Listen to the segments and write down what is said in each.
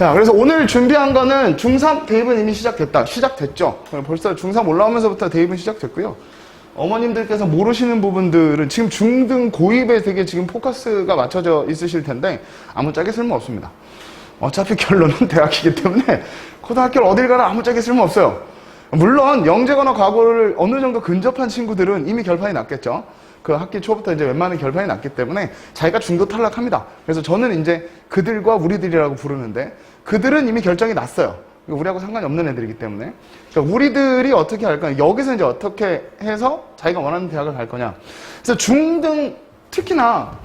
자, 그래서 오늘 준비한 거는 중3 대입은 이미 시작됐죠. 벌써 중3 올라오면서부터 대입은 시작됐고요. 어머님들께서 모르시는 부분들은 지금 중등 고입에 되게 지금 포커스가 맞춰져 있으실 텐데 아무짝에 쓸모없습니다. 어차피 결론은 대학이기 때문에 고등학교를 어딜 가나 아무짝에 쓸모없어요. 물론 영재거나 과거를 어느 정도 근접한 친구들은 이미 결판이 났겠죠. 그 학기 초부터 이제 웬만한 결판이 났기 때문에 자기가 중도 탈락합니다. 그래서 저는 이제 그들과 우리들이라고 부르는데 그들은 이미 결정이 났어요. 우리하고 상관이 없는 애들이기 때문에. 그러니까 우리들이 어떻게 할 거냐. 여기서 이제 어떻게 해서 자기가 원하는 대학을 갈 거냐. 그래서 중등, 특히나,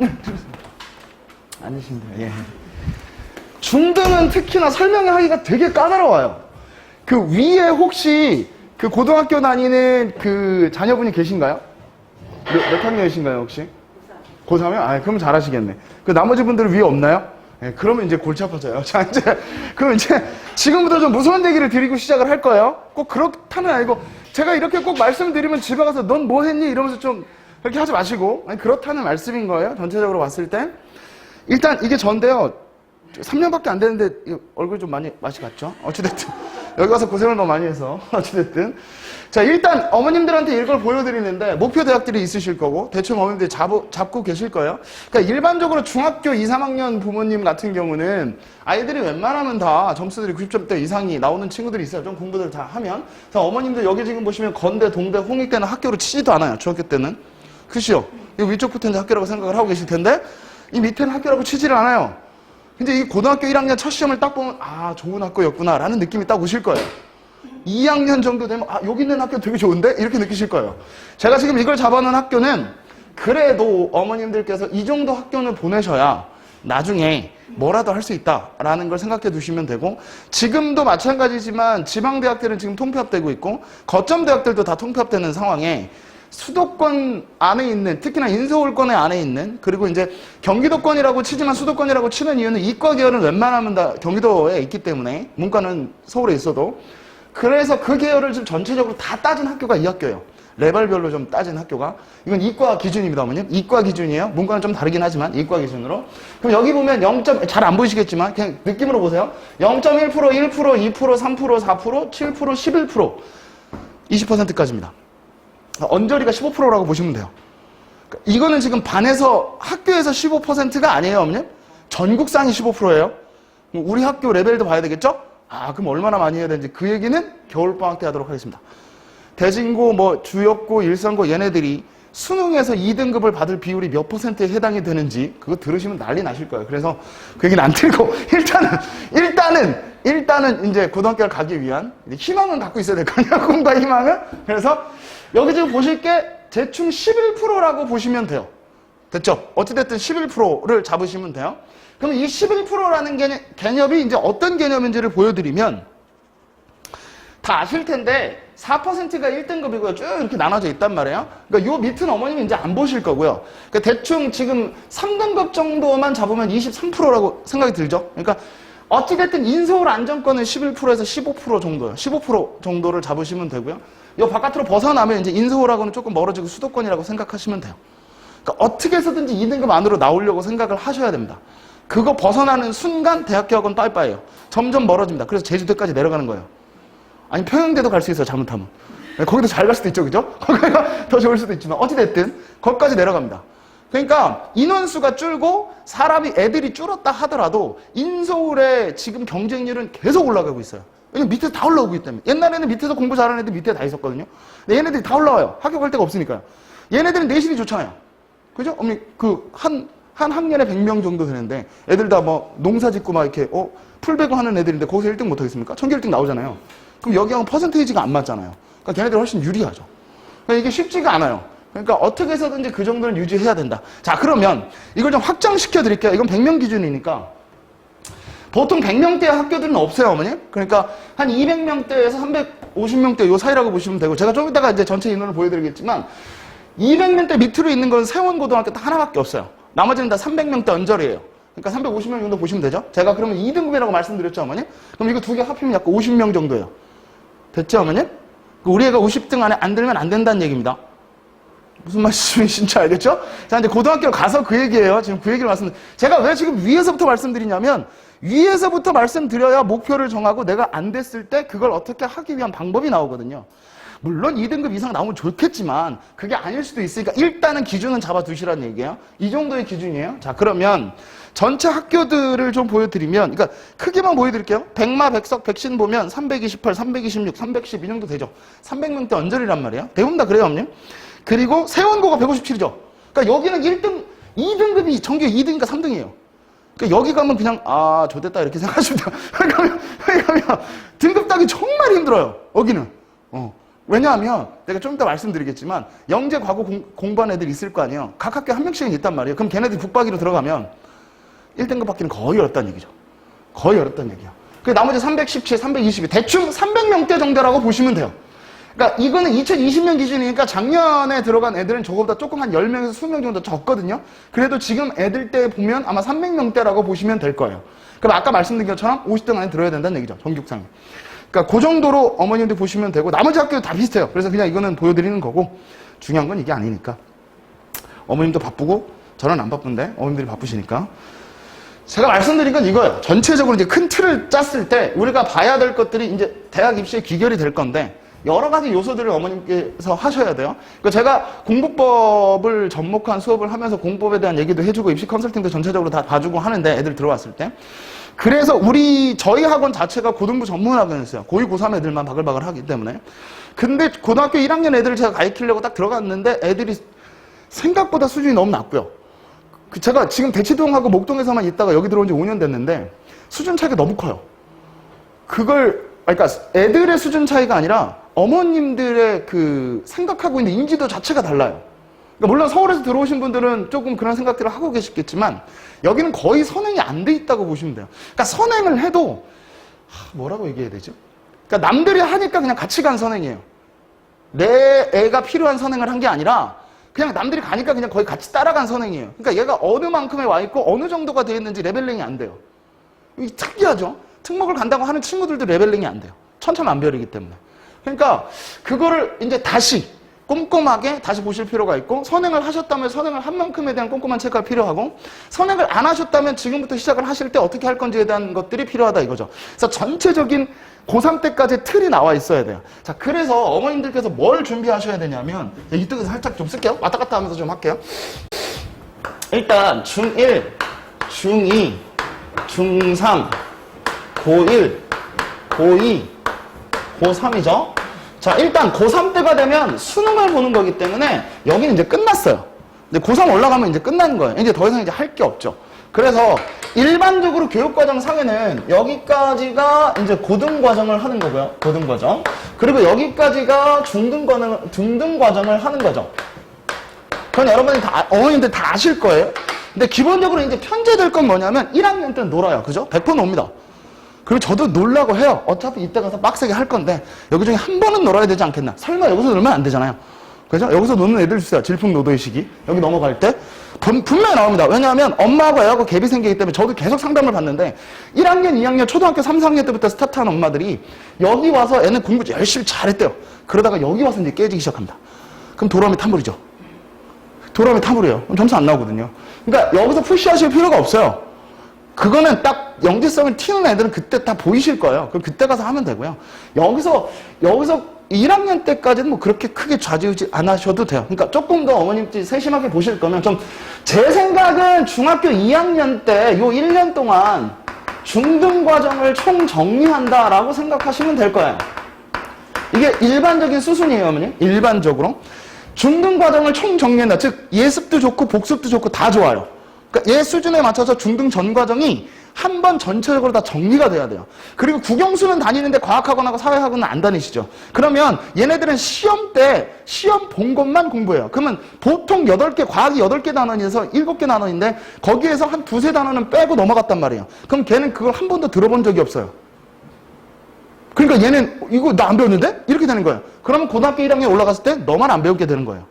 앉으시면 돼요. 예. 중등은 특히나 설명하기가 되게 까다로워요. 그 위에 혹시 그 고등학교 다니는 그 자녀분이 계신가요? 몇 학년이신가요, 혹시? 고3이요? 아, 그럼 잘하시겠네. 그 나머지 분들은 위에 없나요? 네, 그러면 이제 골치 아파져요. 자, 이제, 그럼 이제, 지금부터 좀 무서운 얘기를 드리고 시작을 할 거예요. 꼭 그렇다는 아니고, 제가 이렇게 꼭 말씀드리면 집에 가서 넌 뭐 했니? 이러면서 좀, 그렇게 하지 마시고, 아니, 그렇다는 말씀인 거예요. 전체적으로 봤을 때. 일단, 이게 전데요. 3년밖에 안 됐는데, 얼굴 좀 맛이 갔죠? 어찌됐든. 여기 와서 고생을 너무 많이 해서. 어찌됐든. 자, 일단 어머님들한테 이걸 보여드리는데 목표 대학들이 있으실 거고 대충 어머님들이 잡고 계실 거예요. 그러니까 일반적으로 중학교 2, 3학년 부모님 같은 경우는 아이들이 웬만하면 다 점수들이 90점대 이상이 나오는 친구들이 있어요. 좀 공부들 다 하면. 그래서 어머님들 여기 지금 보시면 건대, 동대, 홍익대는 학교로 치지도 않아요. 중학교 때는. 그시요? 이 위쪽부터 이제 학교라고 생각을 하고 계실 텐데 이 밑에는 학교라고 치지를 않아요. 근데 이 고등학교 1학년 첫 시험을 딱 보면 아, 좋은 학교였구나 라는 느낌이 딱 오실 거예요. 2학년 정도 되면 아, 여기 있는 학교 되게 좋은데? 이렇게 느끼실 거예요. 제가 지금 이걸 잡아놓은 학교는 그래도 어머님들께서 이 정도 학교는 보내셔야 나중에 뭐라도 할 수 있다라는 걸 생각해 두시면 되고 지금도 마찬가지지만 지방대학들은 지금 통폐합되고 있고 거점대학들도 다 통폐합되는 상황에 수도권 안에 있는 특히나 인서울권의 안에 있는 그리고 이제 경기도권이라고 치지만 수도권이라고 치는 이유는 이과 계열은 웬만하면 다 경기도에 있기 때문에 문과는 서울에 있어도 그래서 그 계열을 좀 전체적으로 다 따진 학교가 이 학교예요. 레벨별로 좀 따진 학교가. 이건 이과 기준입니다, 어머님. 이과 기준이에요. 문과는 좀 다르긴 하지만 이과 기준으로. 그럼 여기 보면 0점, 잘 안 보이시겠지만 그냥 느낌으로 보세요. 0.1%, 1%, 2%, 3%, 4%, 7%, 11%, 20%까지입니다. 언저리가 15%라고 보시면 돼요. 이거는 지금 반에서 학교에서 15%가 아니에요, 어머님. 전국상이 15%예요. 우리 학교 레벨도 봐야 되겠죠? 아, 그럼 얼마나 많이 해야 되는지 그 얘기는 겨울방학 때 하도록 하겠습니다. 대진고, 뭐 주역고, 일성고 얘네들이 수능에서 2등급을 받을 비율이 몇 %에 해당이 되는지 그거 들으시면 난리 나실 거예요. 그래서 그 얘기는 안 들고 일단은 이제 고등학교를 가기 위한 희망은 갖고 있어야 될 거 아니야, 꿈과 희망은. 그래서 여기 지금 보실 게 대충 11%라고 보시면 돼요. 됐죠? 어찌됐든 11%를 잡으시면 돼요. 그럼 이 11%라는 개념이 이제 어떤 개념인지를 보여드리면 다 아실 텐데 4%가 1등급이고요. 쭉 이렇게 나눠져 있단 말이에요. 그러니까 요 밑은 어머님이 이제 안 보실 거고요. 그러니까 대충 지금 3등급 정도만 잡으면 23%라고 생각이 들죠. 그러니까 어찌됐든 인서울 안정권은 11%에서 15% 정도예요. 15% 정도를 잡으시면 되고요. 요 바깥으로 벗어나면 이제 인서울하고는 조금 멀어지고 수도권이라고 생각하시면 돼요. 그러니까 어떻게 해서든지 2등급 안으로 나오려고 생각을 하셔야 됩니다. 그거 벗어나는 순간 대학교하고는 빠이빠이예요. 점점 멀어집니다. 그래서 제주도까지 내려가는 거예요. 아니 평양대도 갈 수 있어요. 잘못하면. 거기도 잘 갈 수도 있죠. 그죠? 거기가 더 좋을 수도 있지만 어찌됐든 거기까지 내려갑니다. 그러니까 인원수가 줄고 애들이 줄었다 하더라도 인서울의 지금 경쟁률은 계속 올라가고 있어요. 왜냐면 밑에서 다 올라오고 있기 때문에. 옛날에는 밑에서 공부 잘하는 애들 밑에 다 있었거든요. 근데 얘네들이 다 올라와요. 학교 갈 데가 없으니까요. 얘네들은 내신이 좋잖아요. 그죠? 어머니 한 학년에 100명 정도 되는데 애들 다 뭐 농사 짓고 막 이렇게 풀배구 하는 애들인데 거기서 1등 못 하겠습니까? 전교 1등 나오잖아요. 그럼 여기하고 퍼센테이지가 안 맞잖아요. 그러니까 걔네들이 훨씬 유리하죠. 그러니까 이게 쉽지가 않아요. 그러니까 어떻게 해서든지 그 정도는 유지해야 된다. 자, 그러면 이걸 좀 확장시켜 드릴게요. 이건 100명 기준이니까 보통 100명대 학교들은 없어요, 어머님. 그러니까 한 200명대에서 350명대 요 사이라고 보시면 되고 제가 좀 이따가 이제 전체 인원을 보여드리겠지만 200명대 밑으로 있는 건 세원고등학교 딱 하나밖에 없어요. 나머지는 다 300명대 언저리예요. 그러니까 350명 정도 보시면 되죠? 제가 그러면 2등급이라고 말씀드렸죠, 어머님? 그럼 이거 두 개 합치면 약 50명 정도예요. 됐죠, 어머님? 우리 애가 50등 안에 안 들면 안 된다는 얘기입니다. 무슨 말씀이신지 알겠죠? 자, 이제 고등학교 가서 그 얘기예요. 지금 그 얘기를 제가 왜 지금 위에서부터 말씀드리냐면 위에서부터 말씀드려야 목표를 정하고 내가 안 됐을 때 그걸 어떻게 하기 위한 방법이 나오거든요. 물론 2등급 이상 나오면 좋겠지만 그게 아닐 수도 있으니까 일단은 기준은 잡아두시라는 얘기예요. 이 정도의 기준이에요. 자, 그러면 전체 학교들을 좀 보여드리면, 그러니까 크게만 보여드릴게요. 백마, 백석, 백신 보면 328, 326, 310 이 정도 되죠. 300명대 언저리란 말이에요. 대부분 다 그래요, 어머님. 그리고 세원고가 157이죠. 그러니까 여기는 1등, 2등급이 전교 2등이니까 3등이에요. 그러니까 여기 가면 그냥 좋됐다 이렇게 생각하시면 돼요. 왜냐하면 등급 따기 정말 힘들어요. 여기는. 왜냐하면 내가 좀 이따 말씀드리겠지만 영재 과거 공부한 애들 있을 거 아니에요. 각 학교 한 명씩은 있단 말이에요. 그럼 걔네들이 북박이로 들어가면 1등급 받기는 거의 어렵다는 얘기죠. 거의 어렵다는 얘기야. 그 나머지 317, 322 대충 300명대 정도라고 보시면 돼요. 그러니까 이거는 2020년 기준이니까 작년에 들어간 애들은 저거보다 조금 한 10명에서 20명 정도 적거든요. 그래도 지금 애들 때 보면 아마 300명대라고 보시면 될 거예요. 그럼 아까 말씀드린 것처럼 50등 안에 들어야 된다는 얘기죠. 전교육상에. 그러니까 그 정도로 어머님들 보시면 되고 나머지 학교도 다 비슷해요. 그래서 그냥 이거는 보여드리는 거고 중요한 건 이게 아니니까. 어머님도 바쁘고 저는 안 바쁜데 어머님들이 바쁘시니까. 제가 말씀드린 건 이거예요. 전체적으로 이제 큰 틀을 짰을 때 우리가 봐야 될 것들이 이제 대학 입시에 귀결이 될 건데 여러 가지 요소들을 어머님께서 하셔야 돼요. 그러니까 제가 공부법을 접목한 수업을 하면서 공부법에 대한 얘기도 해주고 입시 컨설팅도 전체적으로 다 봐주고 하는데 애들 들어왔을 때. 그래서 저희 학원 자체가 고등부 전문 학원이었어요. 고2, 고3 애들만 바글바글 하기 때문에. 근데 고등학교 1학년 애들을 제가 가르치려고 딱 들어갔는데 애들이 생각보다 수준이 너무 낮고요. 제가 지금 대치동하고 목동에서만 있다가 여기 들어온 지 5년 됐는데 수준 차이가 너무 커요. 그러니까 애들의 수준 차이가 아니라 어머님들의 그 생각하고 있는 인지도 자체가 달라요. 그러니까 물론 서울에서 들어오신 분들은 조금 그런 생각들을 하고 계시겠지만 여기는 거의 선행이 안 돼 있다고 보시면 돼요. 그러니까 선행을 해도 뭐라고 얘기해야 되죠? 그러니까 남들이 하니까 그냥 같이 간 선행이에요. 내 애가 필요한 선행을 한 게 아니라 그냥 남들이 가니까 그냥 거의 같이 따라간 선행이에요. 그러니까 얘가 어느 만큼에 와 있고 어느 정도가 되어 있는지 레벨링이 안 돼요. 이게 특이하죠? 특목을 간다고 하는 친구들도 레벨링이 안 돼요. 천차만별이기 때문에. 그러니까 그거를 이제 다시 꼼꼼하게 다시 보실 필요가 있고 선행을 하셨다면 선행을 한 만큼에 대한 꼼꼼한 체크가 필요하고 선행을 안 하셨다면 지금부터 시작을 하실 때 어떻게 할 건지에 대한 것들이 필요하다 이거죠. 그래서 전체적인 고3 때까지 틀이 나와 있어야 돼요. 자, 그래서 어머님들께서 뭘 준비하셔야 되냐면 이쪽에서 살짝 좀 쓸게요. 왔다 갔다 하면서 좀 할게요. 일단 중1, 중2, 중3, 고1, 고2, 고3이죠. 자, 일단 고3 때가 되면 수능을 보는 거기 때문에 여기는 이제 끝났어요. 근데 고3 올라가면 이제 끝나는 거예요. 이제 더 이상 이제 할 게 없죠. 그래서 일반적으로 교육과정 상에는 여기까지가 이제 고등과정을 하는 거고요. 고등과정. 그리고 여기까지가 중등과정을 하는 거죠. 그건 여러분이 어머님들 다 아실 거예요. 근데 기본적으로 이제 편제될 건 뭐냐면 1학년 때는 놀아요. 그죠? 100% 놉니다. 그리고 저도 놀라고 해요. 어차피 이때 가서 빡세게 할 건데 여기 중에 한 번은 놀아야 되지 않겠나. 설마 여기서 놀면 안 되잖아요. 그죠? 여기서 노는 애들 주세요. 질풍노도의 시기. 여기 넘어갈 때. 분명히 나옵니다. 왜냐하면 엄마하고 애하고 갭이 생기기 때문에 저도 계속 상담을 받는데 1학년, 2학년, 초등학교 3, 4학년 때부터 스타트한 엄마들이 여기 와서 애는 공부 열심히 잘했대요. 그러다가 여기 와서 이제 깨지기 시작합니다. 그럼 도라미 탐불이죠. 도라미 탐불이에요. 그럼 점수 안 나오거든요. 그러니까 여기서 푸시하실 필요가 없어요. 그거는 딱 영재성을 튀는 애들은 그때 다 보이실 거예요. 그럼 그때 가서 하면 되고요. 여기서 1학년 때까지는 뭐 그렇게 크게 좌지우지 안 하셔도 돼요. 그러니까 조금 더 어머님들이 세심하게 보실 거면 좀 제 생각은 중학교 2학년 때 요 1년 동안 중등 과정을 총 정리한다라고 생각하시면 될 거예요. 이게 일반적인 수순이에요, 어머님. 일반적으로. 중등 과정을 총 정리한다. 즉 예습도 좋고 복습도 좋고 다 좋아요. 그러니까 얘 수준에 맞춰서 중등 전 과정이 한 번 전체적으로 다 정리가 돼야 돼요. 그리고 국영수는 다니는데 과학학원하고 사회학원은 안 다니시죠. 그러면 얘네들은 시험 때 시험 본 것만 공부해요. 그러면 보통 8개, 과학이 8개 단원에서 7개 단원인데 거기에서 한 두세 단원은 빼고 넘어갔단 말이에요. 그럼 걔는 그걸 한 번도 들어본 적이 없어요. 그러니까 얘는 이거 나 안 배웠는데? 이렇게 되는 거예요. 그러면 고등학교 1학년 올라갔을 때 너만 안 배우게 되는 거예요.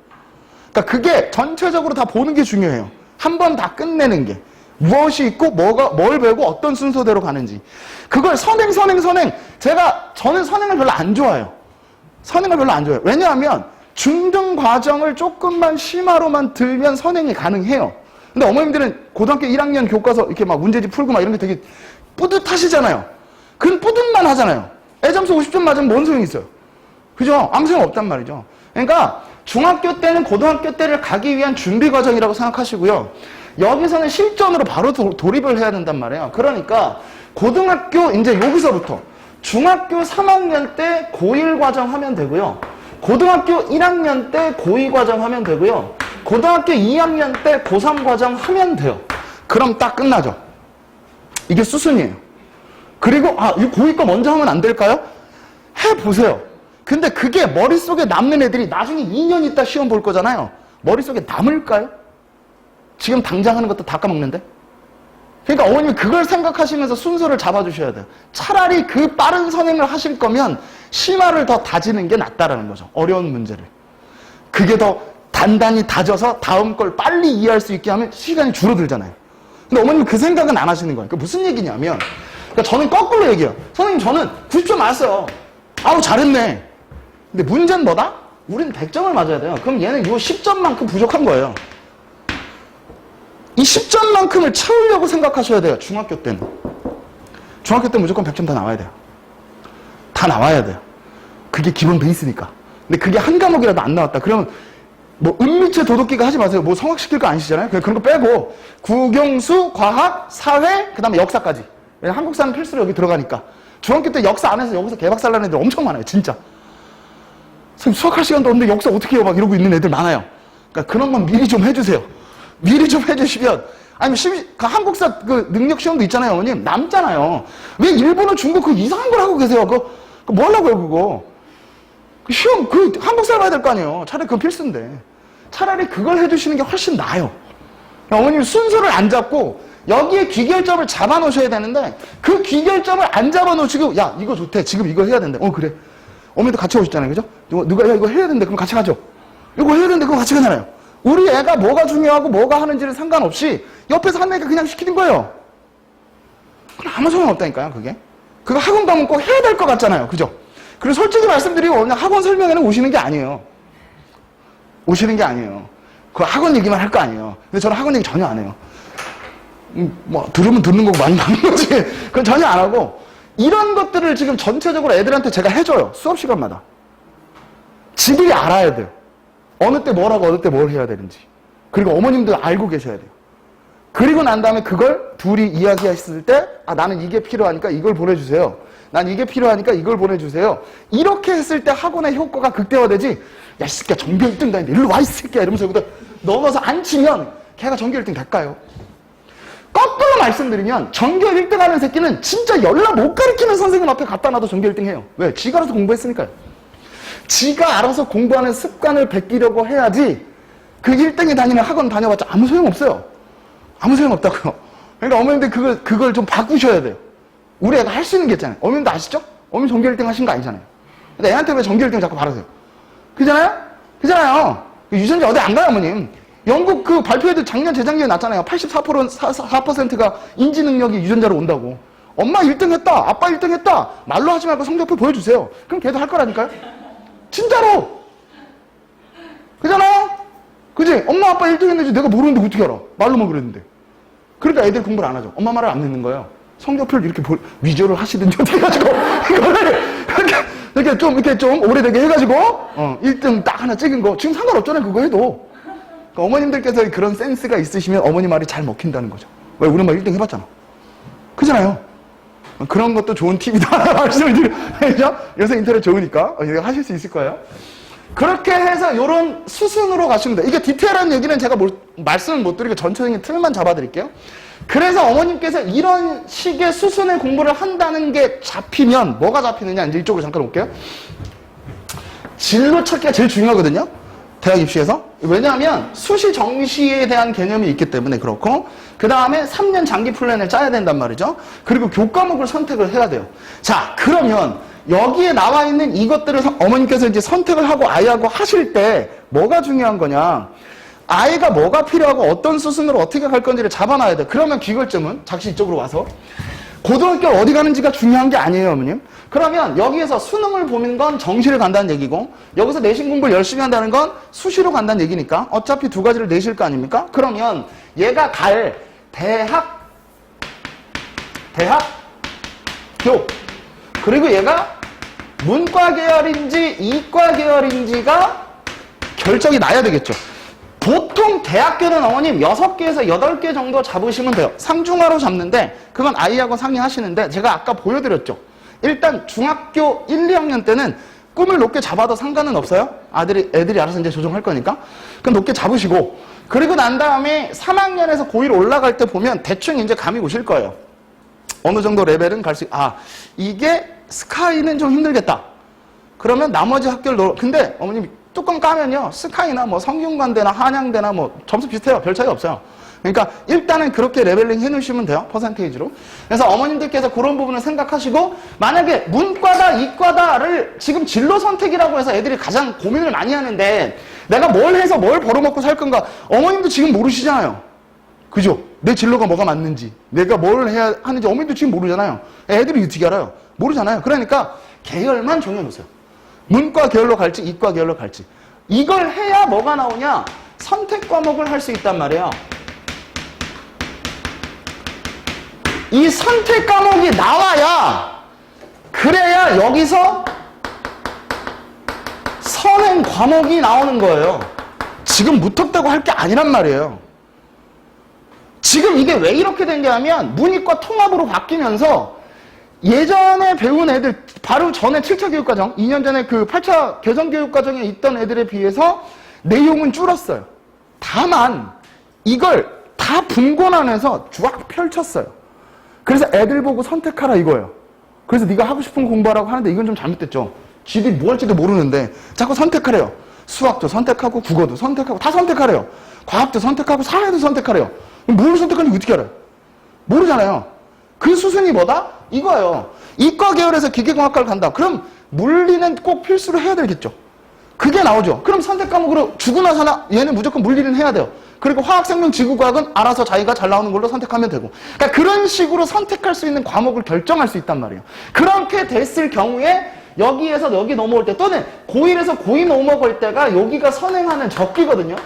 그러니까 그게 전체적으로 다 보는 게 중요해요. 한 번 다 끝내는 게. 무엇이 있고 뭘 배우고 어떤 순서대로 가는지. 그걸 선행. 저는 선행을 별로 안 좋아해요. 선행을 별로 안 좋아해요. 왜냐하면 중등 과정을 조금만 심화로만 들면 선행이 가능해요. 근데 어머님들은 고등학교 1학년 교과서 이렇게 막 문제집 풀고 막 이런 게 되게 뿌듯하시잖아요. 그건 뿌듯만 하잖아요. 애점수 50점 맞으면 뭔 소용이 있어요? 그죠? 아무 소용 없단 말이죠. 그러니까 중학교 때는 고등학교 때를 가기 위한 준비 과정이라고 생각하시고요. 여기서는 실전으로 바로 돌입을 해야 된단 말이에요. 그러니까 고등학교 이제 여기서부터 중학교 3학년 때 고1 과정 하면 되고요. 고등학교 1학년 때 고2 과정 하면 되고요. 고등학교 2학년 때 고3 과정 하면 돼요. 그럼 딱 끝나죠. 이게 수순이에요. 그리고 이 고2 거 먼저 하면 안 될까요? 해보세요. 근데 그게 머릿속에 남는 애들이 나중에 2년 있다 시험 볼 거잖아요. 머릿속에 남을까요? 지금 당장 하는 것도 다 까먹는데? 그러니까 어머님이 그걸 생각하시면서 순서를 잡아주셔야 돼요. 차라리 그 빠른 선행을 하실 거면 심화를 더 다지는 게 낫다라는 거죠. 어려운 문제를. 그게 더 단단히 다져서 다음 걸 빨리 이해할 수 있게 하면 시간이 줄어들잖아요. 근데 어머님은 그 생각은 안 하시는 거예요. 그러니까 무슨 얘기냐면, 그러니까 저는 거꾸로 얘기해요. 선생님, 저는 90점 맞았어요. 아우, 잘했네. 근데 문제는 뭐다? 우린 100점을 맞아야 돼요. 그럼 얘는 이 10점만큼 부족한 거예요. 이 10점만큼을 채우려고 생각하셔야 돼요. 중학교 때는. 중학교 때 무조건 100점 다 나와야 돼요. 다 나와야 돼요. 그게 기본 베이스니까. 근데 그게 한 과목이라도 안 나왔다. 그러면 뭐 은미체 도덕기가 하지 마세요. 뭐 성악시킬 거 아니시잖아요. 그런 거 빼고 국영수, 과학, 사회, 그 다음에 역사까지. 왜냐면 한국사는 필수로 여기 들어가니까. 중학교 때 역사 안 해서 여기서 개박살 나는 애들 엄청 많아요. 진짜. 선생님 수학할 시간도 없는데 역사 어떻게 해요? 막 이러고 있는 애들 많아요. 그러니까 그런 건 미리 좀 해주세요. 미리 좀 해주시면, 아니면 한국사 그 능력 시험도 있잖아요, 어머님. 남잖아요. 왜 일본어, 중국 그 이상한 걸 하고 계세요? 그거 뭐 하려고요, 그거? 시험, 한국사 봐야 될 거 아니에요. 차라리 그건 필수인데. 차라리 그걸 해주시는 게 훨씬 나아요. 어머님 순서를 안 잡고, 여기에 귀결점을 잡아 놓으셔야 되는데, 그 귀결점을 안 잡아 놓으시고, 야, 이거 좋대. 지금 이거 해야 된대. 그래. 어머니도 같이 오셨잖아요, 그죠? 누가, 야, 이거 해야 된대. 그럼 같이 가죠. 이거 해야 된대. 그럼 같이 가잖아요. 우리 애가 뭐가 중요하고 뭐가 하는지는 상관없이 옆에서 한 애가 그냥 시키는 거예요. 그럼 아무 소용 없다니까요, 그게. 그거 학원 가면 꼭 해야 될 것 같잖아요. 그죠? 그리고 솔직히 말씀드리고 그냥 학원 설명회는 오시는 게 아니에요. 오시는 게 아니에요. 그 학원 얘기만 할 거 아니에요. 근데 저는 학원 얘기 전혀 안 해요. 뭐 들으면 듣는 거고 많이 받는 거지. 그건 전혀 안 하고 이런 것들을 지금 전체적으로 애들한테 제가 해줘요. 수업 시간마다. 지들이 알아야 돼요. 어느 때 뭘 하고 어느 때 뭘 해야 되는지. 그리고 어머님도 알고 계셔야 돼요. 그리고 난 다음에 그걸 둘이 이야기했을 때 나는 이게 필요하니까 이걸 보내주세요. 난 이게 필요하니까 이걸 보내주세요. 이렇게 했을 때 학원의 효과가 극대화되지. 야, 이 새끼야 전교 1등 다니는데 일로 와, 이 새끼야 이러면서 여기다 넘어서 안 치면 걔가 전교 1등 될까요? 거꾸로 말씀드리면 전교 1등 하는 새끼는 진짜 연락 못 가르치는 선생님 앞에 갖다 놔도 전교 1등 해요. 왜? 지가 알아서 공부했으니까요. 지가 알아서 공부하는 습관을 베끼려고 해야지 그 1등에 다니는 학원 다녀봤자 아무 소용없어요. 아무 소용없다고요. 그러니까 어머님들 그걸 좀 바꾸셔야 돼요. 우리 애가 할 수 있는 게 있잖아요. 어머님도 아시죠? 어머님 전교 1등 하신 거 아니잖아요. 근데 애한테 왜 전교 1등 자꾸 바라세요? 그잖아요? 그잖아요. 유전자 어디 안 가요, 어머님. 영국 그 발표에도 작년, 재작년에 났잖아요. 84%가 인지 능력이 유전자로 온다고. 엄마 1등 했다. 아빠 1등 했다. 말로 하지 말고 성적표 보여주세요. 그럼 걔도 할 거라니까요. 진짜로. 그잖아요? 그지? 엄마 아빠 1등 했는지 내가 모르는데 어떻게 알아? 말로만 그랬는데. 그러니까 애들 공부를 안 하죠. 엄마 말을 안 듣는 거예요. 성적표를 이렇게 위조를 하시든지 어떻게 해가지고 이거를 이렇게 좀 오래되게 해가지고 1등 딱 하나 찍은 거 지금 상관없잖아요. 그거 해도. 그러니까 어머님들께서 그런 센스가 있으시면 어머니 말이 잘 먹힌다는 거죠. 왜? 우리 엄마 1등 해봤잖아. 그잖아요. 그런 것도 좋은 팁이다. 말씀을 드리죠. 요새 인터넷 좋으니까 하실 수 있을 거예요. 그렇게 해서 이런 수순으로 가시면 돼요. 이게 디테일한 얘기는 제가 말씀을 못 드리고 전체적인 틀만 잡아드릴게요. 그래서 어머님께서 이런 식의 수순의 공부를 한다는 게 잡히면 뭐가 잡히느냐 이제 이쪽으로 잠깐 올게요. 진로 찾기가 제일 중요하거든요. 대학 입시에서. 왜냐하면 수시 정시에 대한 개념이 있기 때문에 그렇고 그 다음에 3년 장기 플랜을 짜야 된단 말이죠. 그리고 교과목을 선택을 해야 돼요. 자, 그러면 여기에 나와 있는 이것들을 어머님께서 이제 선택을 하고 아이하고 하실 때 뭐가 중요한 거냐. 아이가 뭐가 필요하고 어떤 수순으로 어떻게 갈 건지를 잡아놔야 돼. 그러면 귀결점은 작시 이쪽으로 와서 고등학교 어디 가는지가 중요한 게 아니에요, 어머님. 그러면 여기에서 수능을 보는 건 정시를 간다는 얘기고 여기서 내신 공부를 열심히 한다는 건 수시로 간다는 얘기니까 어차피 두 가지를 내실 거 아닙니까? 그러면 얘가 갈 대학 중학교. 그리고 얘가 문과 계열인지 이과 계열인지가 결정이 나야 되겠죠. 보통 대학교는 어머님 6개에서 8개 정도 잡으시면 돼요. 상중하로 잡는데 그건 아이하고 상의하시는데 제가 아까 보여드렸죠. 일단 중학교 1, 2학년 때는 꿈을 높게 잡아도 상관은 없어요. 애들이 알아서 이제 조정할 거니까. 그럼 높게 잡으시고, 그리고 난 다음에 3학년에서 고1 올라갈 때 보면 대충 이제 감이 오실 거예요. 어느 정도 레벨은 갈 수, 이게 스카이는 좀 힘들겠다. 그러면 나머지 학교를 근데 어머님 뚜껑 까면요, 스카이나 뭐 성균관대나 한양대나 뭐 점수 비슷해요. 별 차이 없어요. 그러니까 일단은 그렇게 레벨링 해놓으시면 돼요. 퍼센테이지로. 그래서 어머님들께서 그런 부분을 생각하시고, 만약에 문과다 이과다를 지금 진로 선택이라고 해서 애들이 가장 고민을 많이 하는데 내가 뭘 해서 뭘 벌어먹고 살 건가, 어머님도 지금 모르시잖아요. 그죠? 내 진로가 뭐가 맞는지, 내가 뭘 해야 하는지 어머님도 지금 모르잖아요. 애들이 어떻게 알아요? 모르잖아요. 그러니까 계열만 정해놓으세요. 문과 계열로 갈지 이과 계열로 갈지. 이걸 해야 뭐가 나오냐? 선택 과목을 할 수 있단 말이에요. 이 선택 과목이 나와야, 그래야 여기서 선행 과목이 나오는 거예요. 지금 무턱대고 할 게 아니란 말이에요. 지금 이게 왜 이렇게 된 게 하면 문이과 통합으로 바뀌면서 예전에 배운 애들, 바로 전에 7차 교육과정, 2년 전에 그 8차 개정교육과정에 있던 애들에 비해서 내용은 줄었어요. 다만 이걸 다 분권안에서 쫙 펼쳤어요. 그래서 애들 보고 선택하라 이거예요. 그래서 네가 하고 싶은 공부하라고 하는데 이건 좀 잘못됐죠. 지들이 뭐 할지도 모르는데 자꾸 선택하래요. 수학도 선택하고 국어도 선택하고 다 선택하래요. 과학도 선택하고 사회도 선택하래요. 뭘 선택하는지 어떻게 알아요? 모르잖아요. 그 수순이 뭐다? 이거예요. 이과 계열에서 기계공학과를 간다. 그럼 물리는 꼭 필수로 해야 되겠죠. 그게 나오죠. 그럼 선택 과목으로 죽으나 사나 얘는 무조건 물리는 해야 돼요. 그리고 화학생명지구과학은 알아서 자기가 잘 나오는 걸로 선택하면 되고. 그러니까 그런 식으로 선택할 수 있는 과목을 결정할 수 있단 말이에요. 그렇게 됐을 경우에 여기에서 여기 넘어올 때, 또는 고1에서 고2 넘어갈 때가 여기가 선행하는 적기거든요.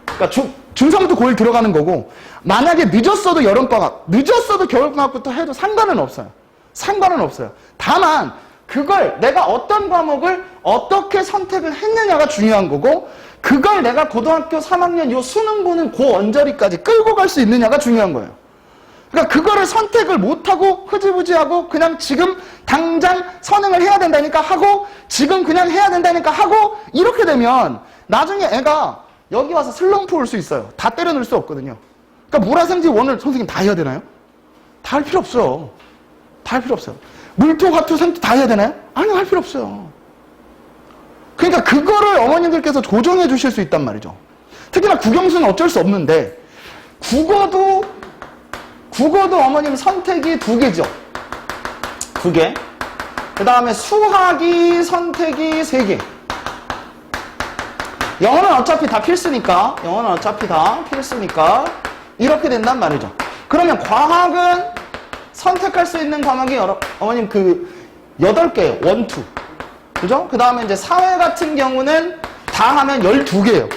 그러니까 중3부터 고1 들어가는 거고, 만약에 늦었어도 여름방학, 늦었어도 겨울방학부터 해도 상관은 없어요. 상관은 없어요. 다만 그걸 내가 어떤 과목을 어떻게 선택을 했느냐가 중요한 거고, 그걸 내가 고등학교 3학년 요 수능 보는 고 언저리까지 끌고 갈 수 있느냐가 중요한 거예요. 그러니까 그거를 선택을 못하고 흐지부지하고 그냥 지금 당장 선행을 해야 된다니까 하고, 지금 그냥 해야 된다니까 하고, 이렇게 되면 나중에 애가 여기 와서 슬럼프 올 수 있어요. 다 때려 넣을 수 없거든요. 그러니까 물화생지 원을 선생님 다 해야 되나요? 다 할 필요 없어요. 다 할 필요 없어요. 물토, 화토, 생토 다 해야 되나요? 아니요, 할 필요 없어요. 그러니까 그거를 어머님들께서 조정해 주실 수 있단 말이죠. 특히나 국영수는 어쩔 수 없는데, 국어도 어머님 선택이 2개죠. 2개. 그 다음에 수학이 선택이 3개. 영어는 어차피 다 필수니까, 이렇게 된단 말이죠. 그러면 과학은 선택할 수 있는 과목이 어머님 8개예요. 1, 2. 그죠? 그 다음에 이제 사회 같은 경우는 다 하면 12개예요.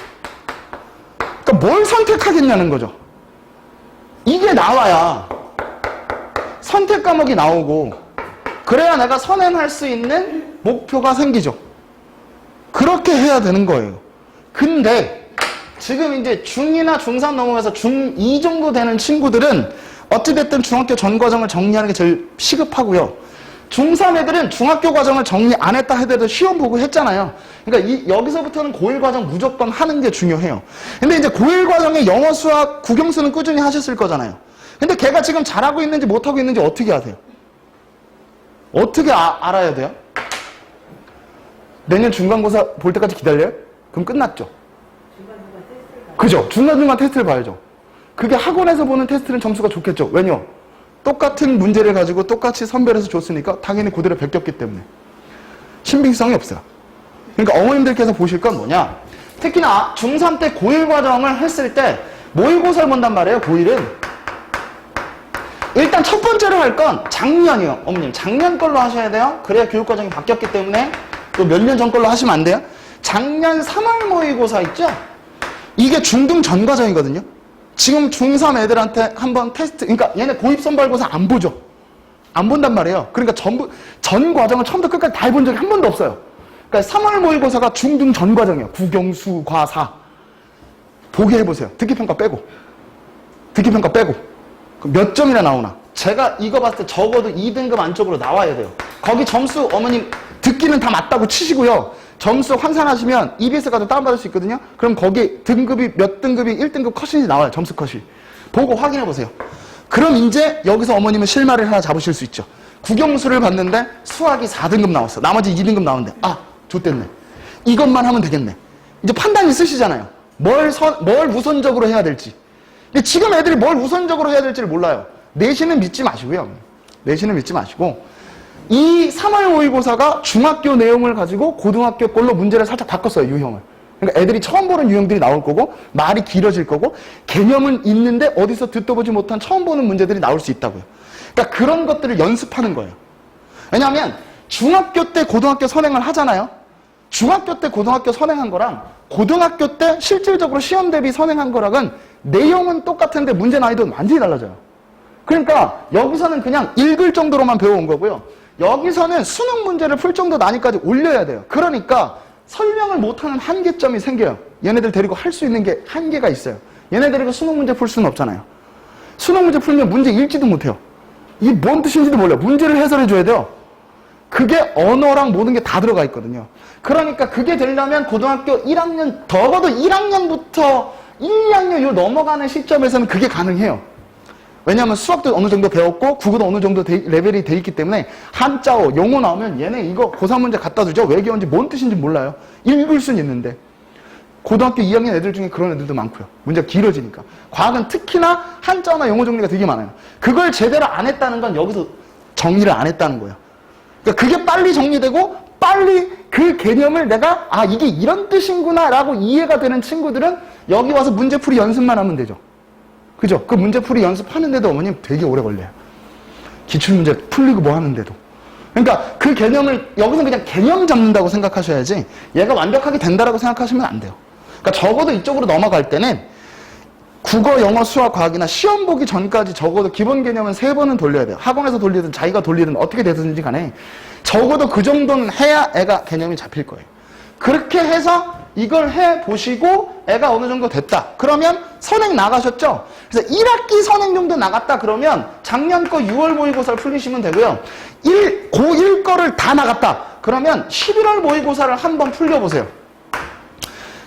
그러니까 뭘 선택하겠냐는 거죠. 이게 나와야 선택 과목이 나오고, 그래야 내가 선행할 수 있는 목표가 생기죠. 그렇게 해야 되는 거예요. 근데 지금 이제 중2나 중3 넘어가서 중2 정도 되는 친구들은 어찌됐든 중학교 전 과정을 정리하는 게 제일 시급하고요. 중3 애들은 중학교 과정을 정리 안 했다 하더라도 시험 보고 했잖아요. 그러니까 여기서부터는 고1 과정 무조건 하는 게 중요해요. 근데 이제 고1 과정에 영어, 수학, 국영수는 꾸준히 하셨을 거잖아요. 근데 걔가 지금 잘하고 있는지 못하고 있는지 어떻게 아세요? 어떻게 알아야 돼요? 내년 중간고사 볼 때까지 기다려요? 그럼 끝났죠. 그죠? 중간중간 테스트를 봐야죠. 그게 학원에서 보는 테스트는 점수가 좋겠죠. 왜냐? 똑같은 문제를 가지고 똑같이 선별해서 줬으니까 당연히 그대로 베꼈기 때문에 신빙성이 없어요. 그러니까 어머님들께서 보실 건 뭐냐? 특히나 중3 때 고1 과정을 했을 때 모의고사를 본단 말이에요. 고1은 일단 첫 번째로 할 건 작년이요. 어머님 작년 걸로 하셔야 돼요. 그래야 교육과정이 바뀌었기 때문에 또 몇 년 전 걸로 하시면 안 돼요. 작년 3월 모의고사 있죠? 이게 중등 전 과정이거든요. 지금 중3 애들한테 한번 테스트, 그러니까 얘네 고입선발고사 안 보죠. 안 본단 말이에요. 그러니까 전 과정을 처음부터 끝까지 다 해본 적이 한 번도 없어요. 그러니까 3월 모의고사가 중등 전 과정이에요. 국영수, 과사. 보기 해보세요. 듣기평가 빼고. 듣기평가 빼고. 몇 점이나 나오나. 제가 이거 봤을 때 적어도 2등급 안쪽으로 나와야 돼요. 거기 점수 어머님 듣기는 다 맞다고 치시고요. 점수 환산하시면 EBS 가도 다운받을 수 있거든요. 그럼 거기 등급이 몇 등급이 1등급 컷인지 나와요. 점수 컷이. 보고 확인해 보세요. 그럼 이제 여기서 어머님은 실마리를 하나 잡으실 수 있죠. 국영수를 봤는데 수학이 4등급 나왔어. 나머지 2등급 나오는데 아, 좋댔네. 이것만 하면 되겠네. 이제 판단이 있으시잖아요. 뭘 우선적으로 해야 될지. 근데 지금 애들이 뭘 우선적으로 해야 될지를 몰라요. 내신은 믿지 마시고요. 내신은 믿지 마시고 이 3월 모의고사가 중학교 내용을 가지고 고등학교 걸로 문제를 살짝 바꿨어요. 유형을. 그러니까 애들이 처음 보는 유형들이 나올 거고 말이 길어질 거고 개념은 있는데 어디서 듣도 보지 못한 처음 보는 문제들이 나올 수 있다고요. 그러니까 그런 것들을 연습하는 거예요. 왜냐하면 중학교 때 고등학교 선행을 하잖아요. 중학교 때 고등학교 선행한 거랑 고등학교 때 실질적으로 시험 대비 선행한 거랑은 내용은 똑같은데 문제 난이도는 완전히 달라져요. 그러니까 여기서는 그냥 읽을 정도로만 배워온 거고요. 여기서는 수능 문제를 풀 정도 난이까지 올려야 돼요. 그러니까 설명을 못하는 한계점이 생겨요. 얘네들 데리고 할 수 있는 게 한계가 있어요. 얘네 데리고 수능 문제 풀 수는 없잖아요. 수능 문제 풀면 문제 읽지도 못해요. 이게 뭔 뜻인지도 몰라요. 문제를 해설해 줘야 돼요. 그게 언어랑 모든 게 다 들어가 있거든요. 그러니까 그게 되려면 고등학교 1학년, 적어도 1학년부터 1, 2학년 요 넘어가는 시점에서는 그게 가능해요. 왜냐하면 수학도 어느 정도 배웠고 국어도 어느 정도 레벨이 돼 있기 때문에 한자어, 영어 나오면 얘네 이거 고3 문제 갖다 주죠. 외계어인지 뭔 뜻인지 몰라요. 읽을 수는 있는데. 고등학교 2학년 애들 중에 그런 애들도 많고요. 문제가 길어지니까. 과학은 특히나 한자어나 영어 정리가 되게 많아요. 그걸 제대로 안 했다는 건 여기서 정리를 안 했다는 거예요. 그러니까 그게 빨리 정리되고 빨리 그 개념을 내가 아 이게 이런 뜻인구나 라고 이해가 되는 친구들은 여기 와서 문제풀이 연습만 하면 되죠. 그죠? 그 문제풀이 연습하는데도 어머님 되게 오래 걸려요. 기출문제 풀리고 뭐 하는데도. 그러니까 그 개념을 여기서 그냥 개념 잡는다고 생각하셔야지 얘가 완벽하게 된다라고 생각하시면 안 돼요. 그러니까 적어도 이쪽으로 넘어갈 때는 국어, 영어, 수학, 과학이나 시험 보기 전까지 적어도 기본 개념은 3번은 돌려야 돼요. 학원에서 돌리든 자기가 돌리든 어떻게 되든지 간에 적어도 그 정도는 해야 애가 개념이 잡힐 거예요. 그렇게 해서 이걸 해보시고 애가 어느 정도 됐다. 그러면 선행 나가셨죠? 그래서 1학기 선행 정도 나갔다 그러면 작년 거 6월 모의고사를 풀리시면 되고요. 고1 거를 다 나갔다. 그러면 11월 모의고사를 한번 풀려보세요.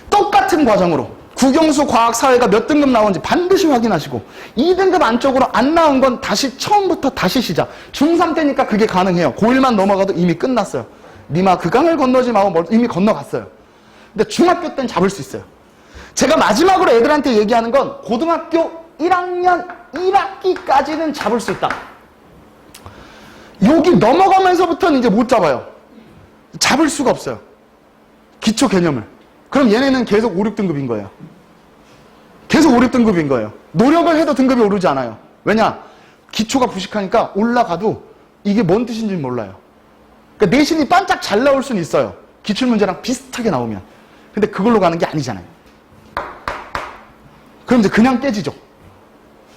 똑같은 과정으로. 국영수, 과학, 사회가 몇 등급 나오는지 반드시 확인하시고 2등급 안쪽으로 안 나온 건 다시 처음부터 다시 시작. 중3 때니까 그게 가능해요. 고1만 넘어가도 이미 끝났어요. 니마 그 강을 건너지 마고 이미 건너갔어요. 근데 중학교 때는 잡을 수 있어요. 제가 마지막으로 애들한테 얘기하는 건 고등학교 1학년 1학기까지는 잡을 수 있다. 여기 넘어가면서부터는 이제 못 잡아요. 잡을 수가 없어요. 기초 개념을. 그럼 얘네는 계속 5, 6등급인 거예요. 계속 5, 6등급인 거예요. 노력을 해도 등급이 오르지 않아요. 왜냐? 기초가 부식하니까 올라가도 이게 뭔 뜻인지 몰라요. 그러니까 내신이 반짝 잘 나올 수는 있어요. 기출문제랑 비슷하게 나오면. 근데 그걸로 가는 게 아니잖아요. 그럼 이제 그냥 깨지죠.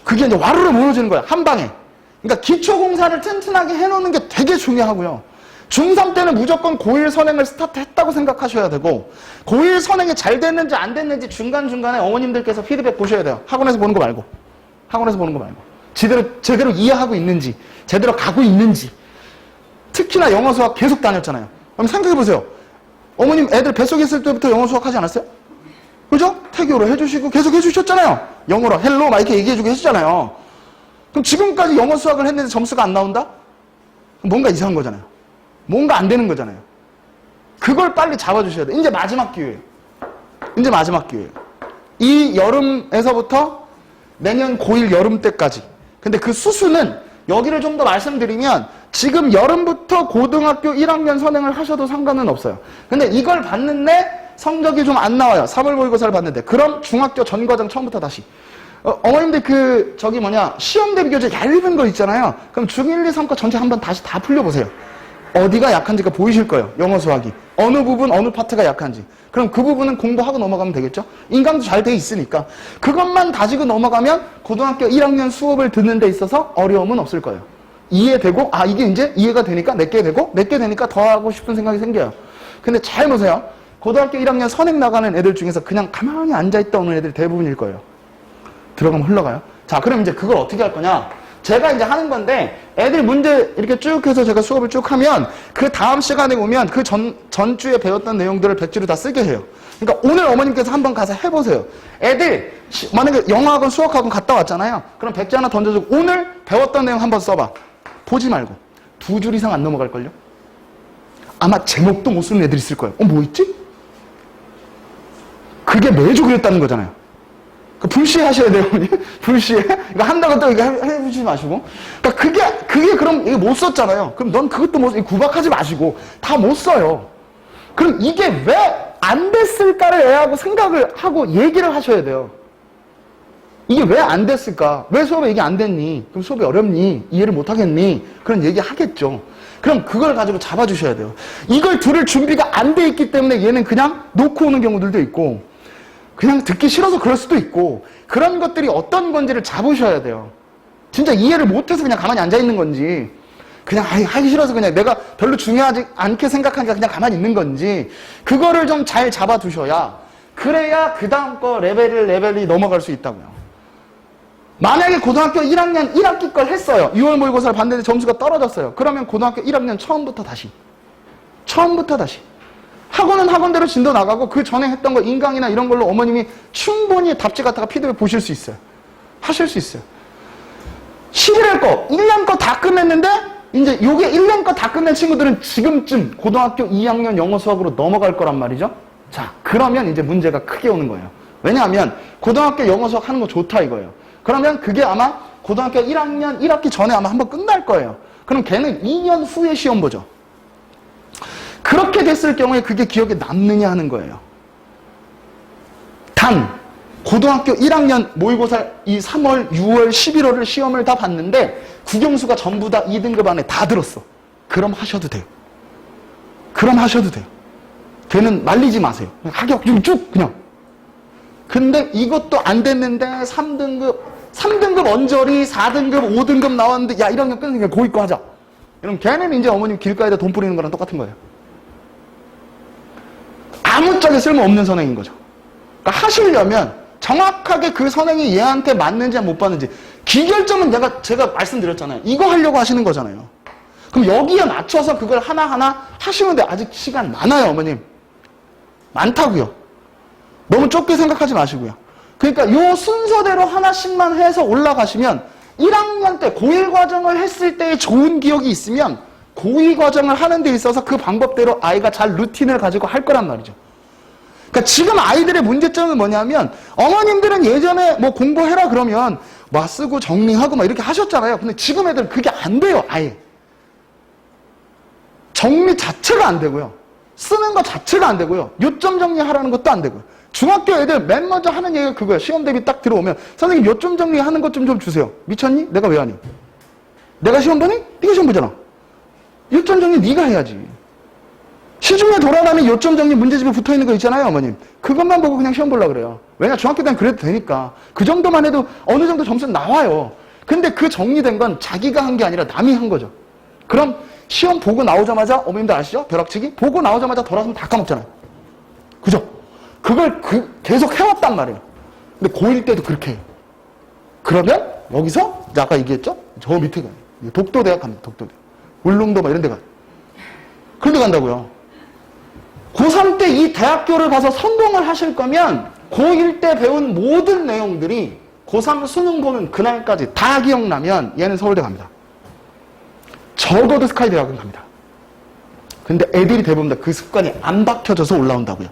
그게 이제 와르르 무너지는 거야. 한 방에. 그러니까 기초공사를 튼튼하게 해놓는 게 되게 중요하고요. 중3 때는 무조건 고1 선행을 스타트했다고 생각하셔야 되고 고1 선행이 잘 됐는지 안 됐는지 중간중간에 어머님들께서 피드백 보셔야 돼요. 학원에서 보는 거 말고. 학원에서 보는 거 말고. 제대로 이해하고 있는지 제대로 가고 있는지. 특히나 영어 수학 계속 다녔잖아요. 그럼 생각해보세요. 어머님 애들 뱃속에 있을 때부터 영어 수학 하지 않았어요? 그죠? 태교로 해주시고 계속 해주셨잖아요. 영어로 헬로 막 이렇게 얘기해주고 했잖아요. 그럼 지금까지 영어 수학을 했는데 점수가 안 나온다? 뭔가 이상한 거잖아요. 뭔가 안 되는 거잖아요. 그걸 빨리 잡아주셔야 돼요. 이제 마지막 기회예요. 이제 마지막 기회예요. 이 여름에서부터 내년 고1 여름 때까지. 근데 그 수수는 여기를 좀 더 말씀드리면 지금 여름부터 고등학교 1학년 선행을 하셔도 상관은 없어요. 근데 이걸 봤는데 성적이 좀 안 나와요. 3월 모의고사를 봤는데. 그럼 중학교 전 과정 처음부터 다시. 어머님들 시험 대비 교재 얇은 거 있잖아요. 그럼 중1, 2, 3과 전체 한번 다시 다 풀려보세요. 어디가 약한지가 보이실 거예요. 영어 수학이. 어느 부분, 어느 파트가 약한지. 그럼 그 부분은 공부하고 넘어가면 되겠죠? 인강도 잘 돼 있으니까. 그것만 다지고 넘어가면 고등학교 1학년 수업을 듣는 데 있어서 어려움은 없을 거예요. 이해되고, 아, 이게 이제 이해가 되니까 내게 되고, 내게 되니까 더 하고 싶은 생각이 생겨요. 근데 잘 보세요. 고등학교 1학년 선행 나가는 애들 중에서 그냥 가만히 앉아있다 오는 애들이 대부분일 거예요. 들어가면 흘러가요. 자, 그럼 이제 그걸 어떻게 할 거냐? 제가 이제 하는 건데, 애들 문제 이렇게 쭉 해서 제가 수업을 쭉 하면, 그 다음 시간에 오면 그 전주에 배웠던 내용들을 백지로 다 쓰게 해요. 그러니까 오늘 어머님께서 한번 가서 해보세요. 애들, 만약에 영어학원, 수학학원 갔다 왔잖아요. 그럼 백지 하나 던져주고, 오늘 배웠던 내용 한번 써봐. 보지 말고. 2줄 이상 안 넘어갈걸요? 아마 제목도 못 쓰는 애들이 있을 거예요. 뭐 있지? 그게 매주 그랬다는 거잖아요. 불시에 하셔야 돼요, 어머니. 불시에. 이거 한다고 또 이거 해주지 마시고. 그러니까 그게 그럼 이거 못 썼잖아요. 그럼 넌 그것도 못, 구박하지 마시고. 다 못 써요. 그럼 이게 왜 안 됐을까를 애하고 생각을 하고 얘기를 하셔야 돼요. 이게 왜 안 됐을까? 왜 수업에 이게 안 됐니? 그럼 수업이 어렵니? 이해를 못 하겠니? 그런 얘기 하겠죠. 그럼 그걸 가지고 잡아주셔야 돼요. 이걸 들을 준비가 안 돼 있기 때문에 얘는 그냥 놓고 오는 경우들도 있고, 그냥 듣기 싫어서 그럴 수도 있고, 그런 것들이 어떤 건지를 잡으셔야 돼요. 진짜 이해를 못해서 그냥 가만히 앉아있는 건지, 그냥 하기 싫어서 그냥 내가 별로 중요하지 않게 생각하니까 그냥 가만히 있는 건지, 그거를 좀 잘 잡아두셔야, 그래야 그 다음 거 레벨이 넘어갈 수 있다고요. 만약에 고등학교 1학년 1학기 걸 했어요. 6월 모의고사를 봤는데 점수가 떨어졌어요. 그러면 고등학교 1학년 처음부터 다시. 학원은 학원대로 진도 나가고 그 전에 했던 거 인강이나 이런 걸로 어머님이 충분히 답지 갖다가 피드백 보실 수 있어요. 하실 수 있어요. 11월 거, 1년 거 다 끝냈는데 이제 요게 1년 거 다 끝낸 친구들은 지금쯤 고등학교 2학년 영어 수학으로 넘어갈 거란 말이죠. 자, 그러면 이제 문제가 크게 오는 거예요. 왜냐하면 고등학교 영어 수학 하는 거 좋다 이거예요. 그러면 그게 아마 고등학교 1학년 1학기 전에 아마 한번 끝날 거예요. 그럼 걔는 2년 후에 시험 보죠. 그렇게 됐을 경우에 그게 기억에 남느냐 하는 거예요. 단 고등학교 1학년 모의고사 이 3월, 6월, 11월을 시험을 다 봤는데 국영수가 전부 다 2등급 안에 다 들었어. 그럼 하셔도 돼요. 걔는 말리지 마세요. 합격 쭉 그냥. 근데 이것도 안 됐는데 3등급 언저리, 4등급, 5등급 나왔는데 야 1학년 끝내니까 고이과 하자. 그럼 걔는 이제 어머님 길가에다 돈 뿌리는 거랑 똑같은 거예요. 아무짝에 쓸모없는 선행인 거죠. 그러니까 하시려면 정확하게 그 선행이 얘한테 맞는지 못 맞는지 기결점은 제가 말씀드렸잖아요. 이거 하려고 하시는 거잖아요. 그럼 여기에 맞춰서 그걸 하나하나 하시면 돼요. 아직 시간 많아요, 어머님. 많다고요. 너무 좁게 생각하지 마시고요. 그러니까 요 순서대로 하나씩만 해서 올라가시면 1학년 때 고1 과정을 했을 때의 좋은 기억이 있으면 고2 과정을 하는 데 있어서 그 방법대로 아이가 잘 루틴을 가지고 할 거란 말이죠. 그러니까 지금 아이들의 문제점은 뭐냐면 어머님들은 예전에 뭐 공부해라 그러면 막 쓰고 정리하고 막 이렇게 하셨잖아요. 근데 지금 애들은 그게 안 돼요. 아예. 정리 자체가 안 되고요. 쓰는 것 자체가 안 되고요. 요점 정리하라는 것도 안 되고요. 중학교 애들 맨 먼저 하는 얘기가 그거예요. 시험 대비 딱 들어오면 선생님 요점 정리하는 것 좀 주세요. 미쳤니? 내가 왜 하니? 내가 시험 보니? 네가 시험 보잖아. 요점 정리 네가 해야지. 시중에 돌아다니는 요점 정리 문제집에 붙어있는 거 있잖아요, 어머님. 그것만 보고 그냥 시험 보려고 그래요. 왜냐? 중학교 때는 그래도 되니까. 그 정도만 해도 어느 정도 점수는 나와요. 근데 그 정리된 건 자기가 한 게 아니라 남이 한 거죠. 그럼 시험 보고 나오자마자, 어머님들 아시죠? 벼락치기? 보고 나오자마자 돌아서면 다 까먹잖아요. 그죠? 그걸 계속 해왔단 말이에요. 근데 고1 때도 그렇게 해요. 그러면 여기서 아까 얘기했죠? 저 밑에 가요. 독도대학 갑니다. 독도대학. 울릉도 막 이런 데 가요. 그런 데 간다고요. 고3 때 이 대학교를 가서 성공을 하실 거면 고1 때 배운 모든 내용들이 고3 수능 보는 그날까지 다 기억나면 얘는 서울대 갑니다. 적어도 스카이 대학은 갑니다. 근데 애들이 대부분 다 그 습관이 안 박혀져서 올라온다고요.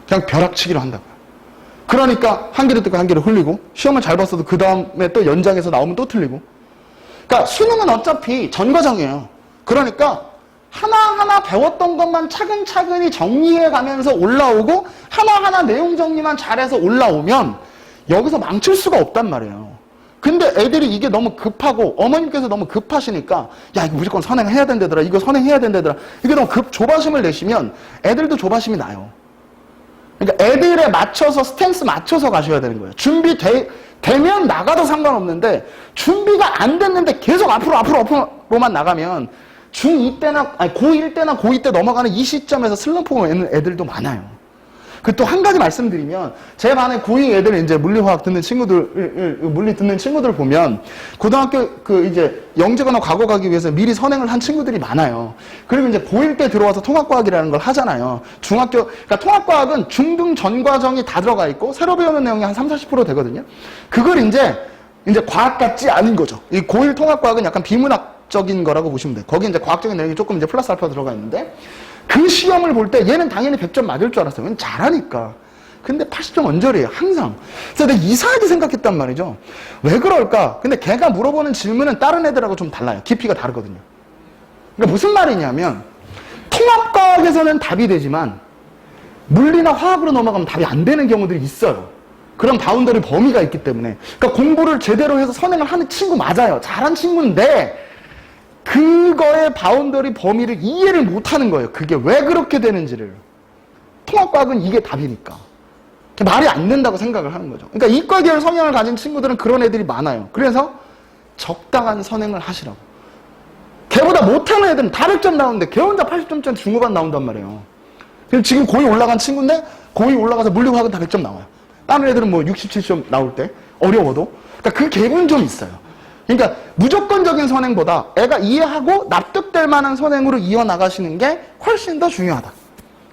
그냥 벼락치기로 한다고요. 그러니까 한 개를 듣고 한 개를 흘리고 시험을 잘 봤어도 그 다음에 또 연장해서 나오면 또 틀리고. 그러니까 수능은 어차피 전과정이에요. 그러니까 하나하나 배웠던 것만 차근차근히 정리해 가면서 올라오고 하나하나 내용 정리만 잘해서 올라오면 여기서 망칠 수가 없단 말이에요. 근데 애들이 이게 너무 급하고 어머님께서 너무 급하시니까 야 이거 무조건 선행해야 된다더라. 이거 선행해야 된다더라. 이게 너무 조바심을 내시면 애들도 조바심이 나요. 그러니까 애들에 맞춰서 스탠스 맞춰서 가셔야 되는 거예요. 되면 나가도 상관없는데 준비가 안 됐는데 계속 앞으로만 나가면 중2 때나 아니 고1 때나 고2 때 넘어가는 이 시점에서 슬럼프가 오는 애들도 많아요. 그 또 한 가지 말씀드리면 제 반에 고2 애들 이제 물리화학 듣는 친구들 물리 듣는 친구들 보면 고등학교 그 이제 영재거나 과거 가기 위해서 미리 선행을 한 친구들이 많아요. 그리고 이제 고1 때 들어와서 통합과학이라는 걸 하잖아요. 그러니까 통합과학은 중등 전 과정이 다 들어가 있고 새로 배우는 내용이 한 30-40% 되거든요. 그걸 이제 과학 같지 않은 거죠. 이 고1 통합과학은 약간 비문학적인 거라고 보시면 돼요. 거기 이제 과학적인 내용이 조금 이제 플러스 알파 들어가 있는데 그 시험을 볼 때 얘는 당연히 100점 맞을 줄 알았어요. 얘는 잘하니까. 근데 80점 언저리예요. 항상. 그래서 내가 이상하게 생각했단 말이죠. 왜 그럴까? 근데 걔가 물어보는 질문은 다른 애들하고 좀 달라요. 깊이가 다르거든요. 그러니까 무슨 말이냐면 통합과학에서는 답이 되지만 물리나 화학으로 넘어가면 답이 안 되는 경우들이 있어요. 그런 바운더리 범위가 있기 때문에. 그러니까 공부를 제대로 해서 선행을 하는 친구 맞아요. 잘한 친구인데 그거의 바운더리 범위를 이해를 못하는 거예요. 그게 왜 그렇게 되는지를. 통합과학은 이게 답이니까. 말이 안 된다고 생각을 하는 거죠. 그러니까 이과 계열 성향을 가진 친구들은 그런 애들이 많아요. 그래서 적당한 선행을 하시라고. 걔보다 못하는 애들은 다 100점 나오는데 걔 혼자 80점짜리 중후반 나온단 말이에요. 지금 고2 올라간 친구인데 고2 올라가서 물리화학은 다 100점 나와요. 다른 애들은 뭐 67점 나올 때 어려워도. 그러니까 그 갭은 좀 있어요. 그러니까 무조건적인 선행보다 애가 이해하고 납득될 만한 선행으로 이어나가시는 게 훨씬 더 중요하다.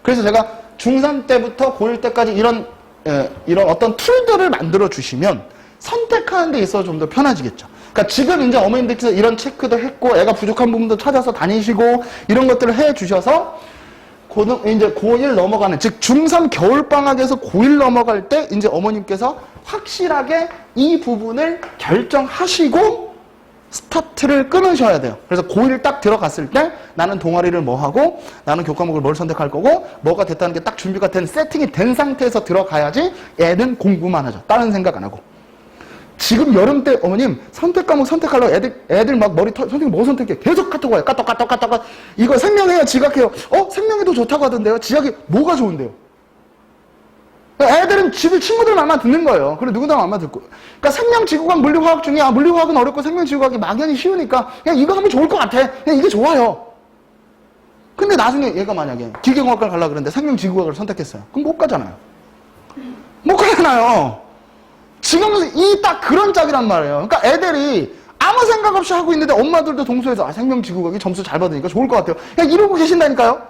그래서 제가 중3 때부터 고1 때까지 이런 어떤 툴들을 만들어 주시면 선택하는 데 있어서 좀 더 편해지겠죠. 그러니까 지금 이제 어머님들께서 이런 체크도 했고 애가 부족한 부분도 찾아서 다니시고 이런 것들을 해 주셔서 이제 고1 넘어가는, 즉 중3 겨울방학에서 고1 넘어갈 때 이제 어머님께서 확실하게 이 부분을 결정하시고 스타트를 끊으셔야 돼요. 그래서 고1 딱 들어갔을 때 나는 동아리를 뭐 하고 나는 교과목을 뭘 선택할 거고 뭐가 됐다는 게 딱 준비가 된 세팅이 된 상태에서 들어가야지 애는 공부만 하죠. 다른 생각 안 하고. 지금 여름 때 어머님 선택 과목 선택하려고 애들 막 선생님 뭐 선택해? 계속 카톡 와요. 까똑. 이거 생명해요, 지각해요. 생명해도 좋다고 하던데요. 지각이 뭐가 좋은데요? 애들은 친구들 말만 듣는 거예요. 그리고 누구나 말만 듣고. 그러니까 생명, 지구과학, 물리화학 중에 물리화학은 어렵고 생명, 지구과학이 막연히 쉬우니까 그냥 이거 하면 좋을 것 같아. 그냥 이게 좋아요. 근데 나중에 얘가 만약에 기계공학과를 가려고 그러는데 생명, 지구과학을 선택했어요. 그럼 못 가잖아요. 못 가잖아요. 지금 딱 그런 짝이란 말이에요. 그러니까 애들이 아무 생각 없이 하고 있는데 엄마들도 동서에서 생명지구과학이 점수 잘 받으니까 좋을 것 같아요. 그냥 이러고 계신다니까요.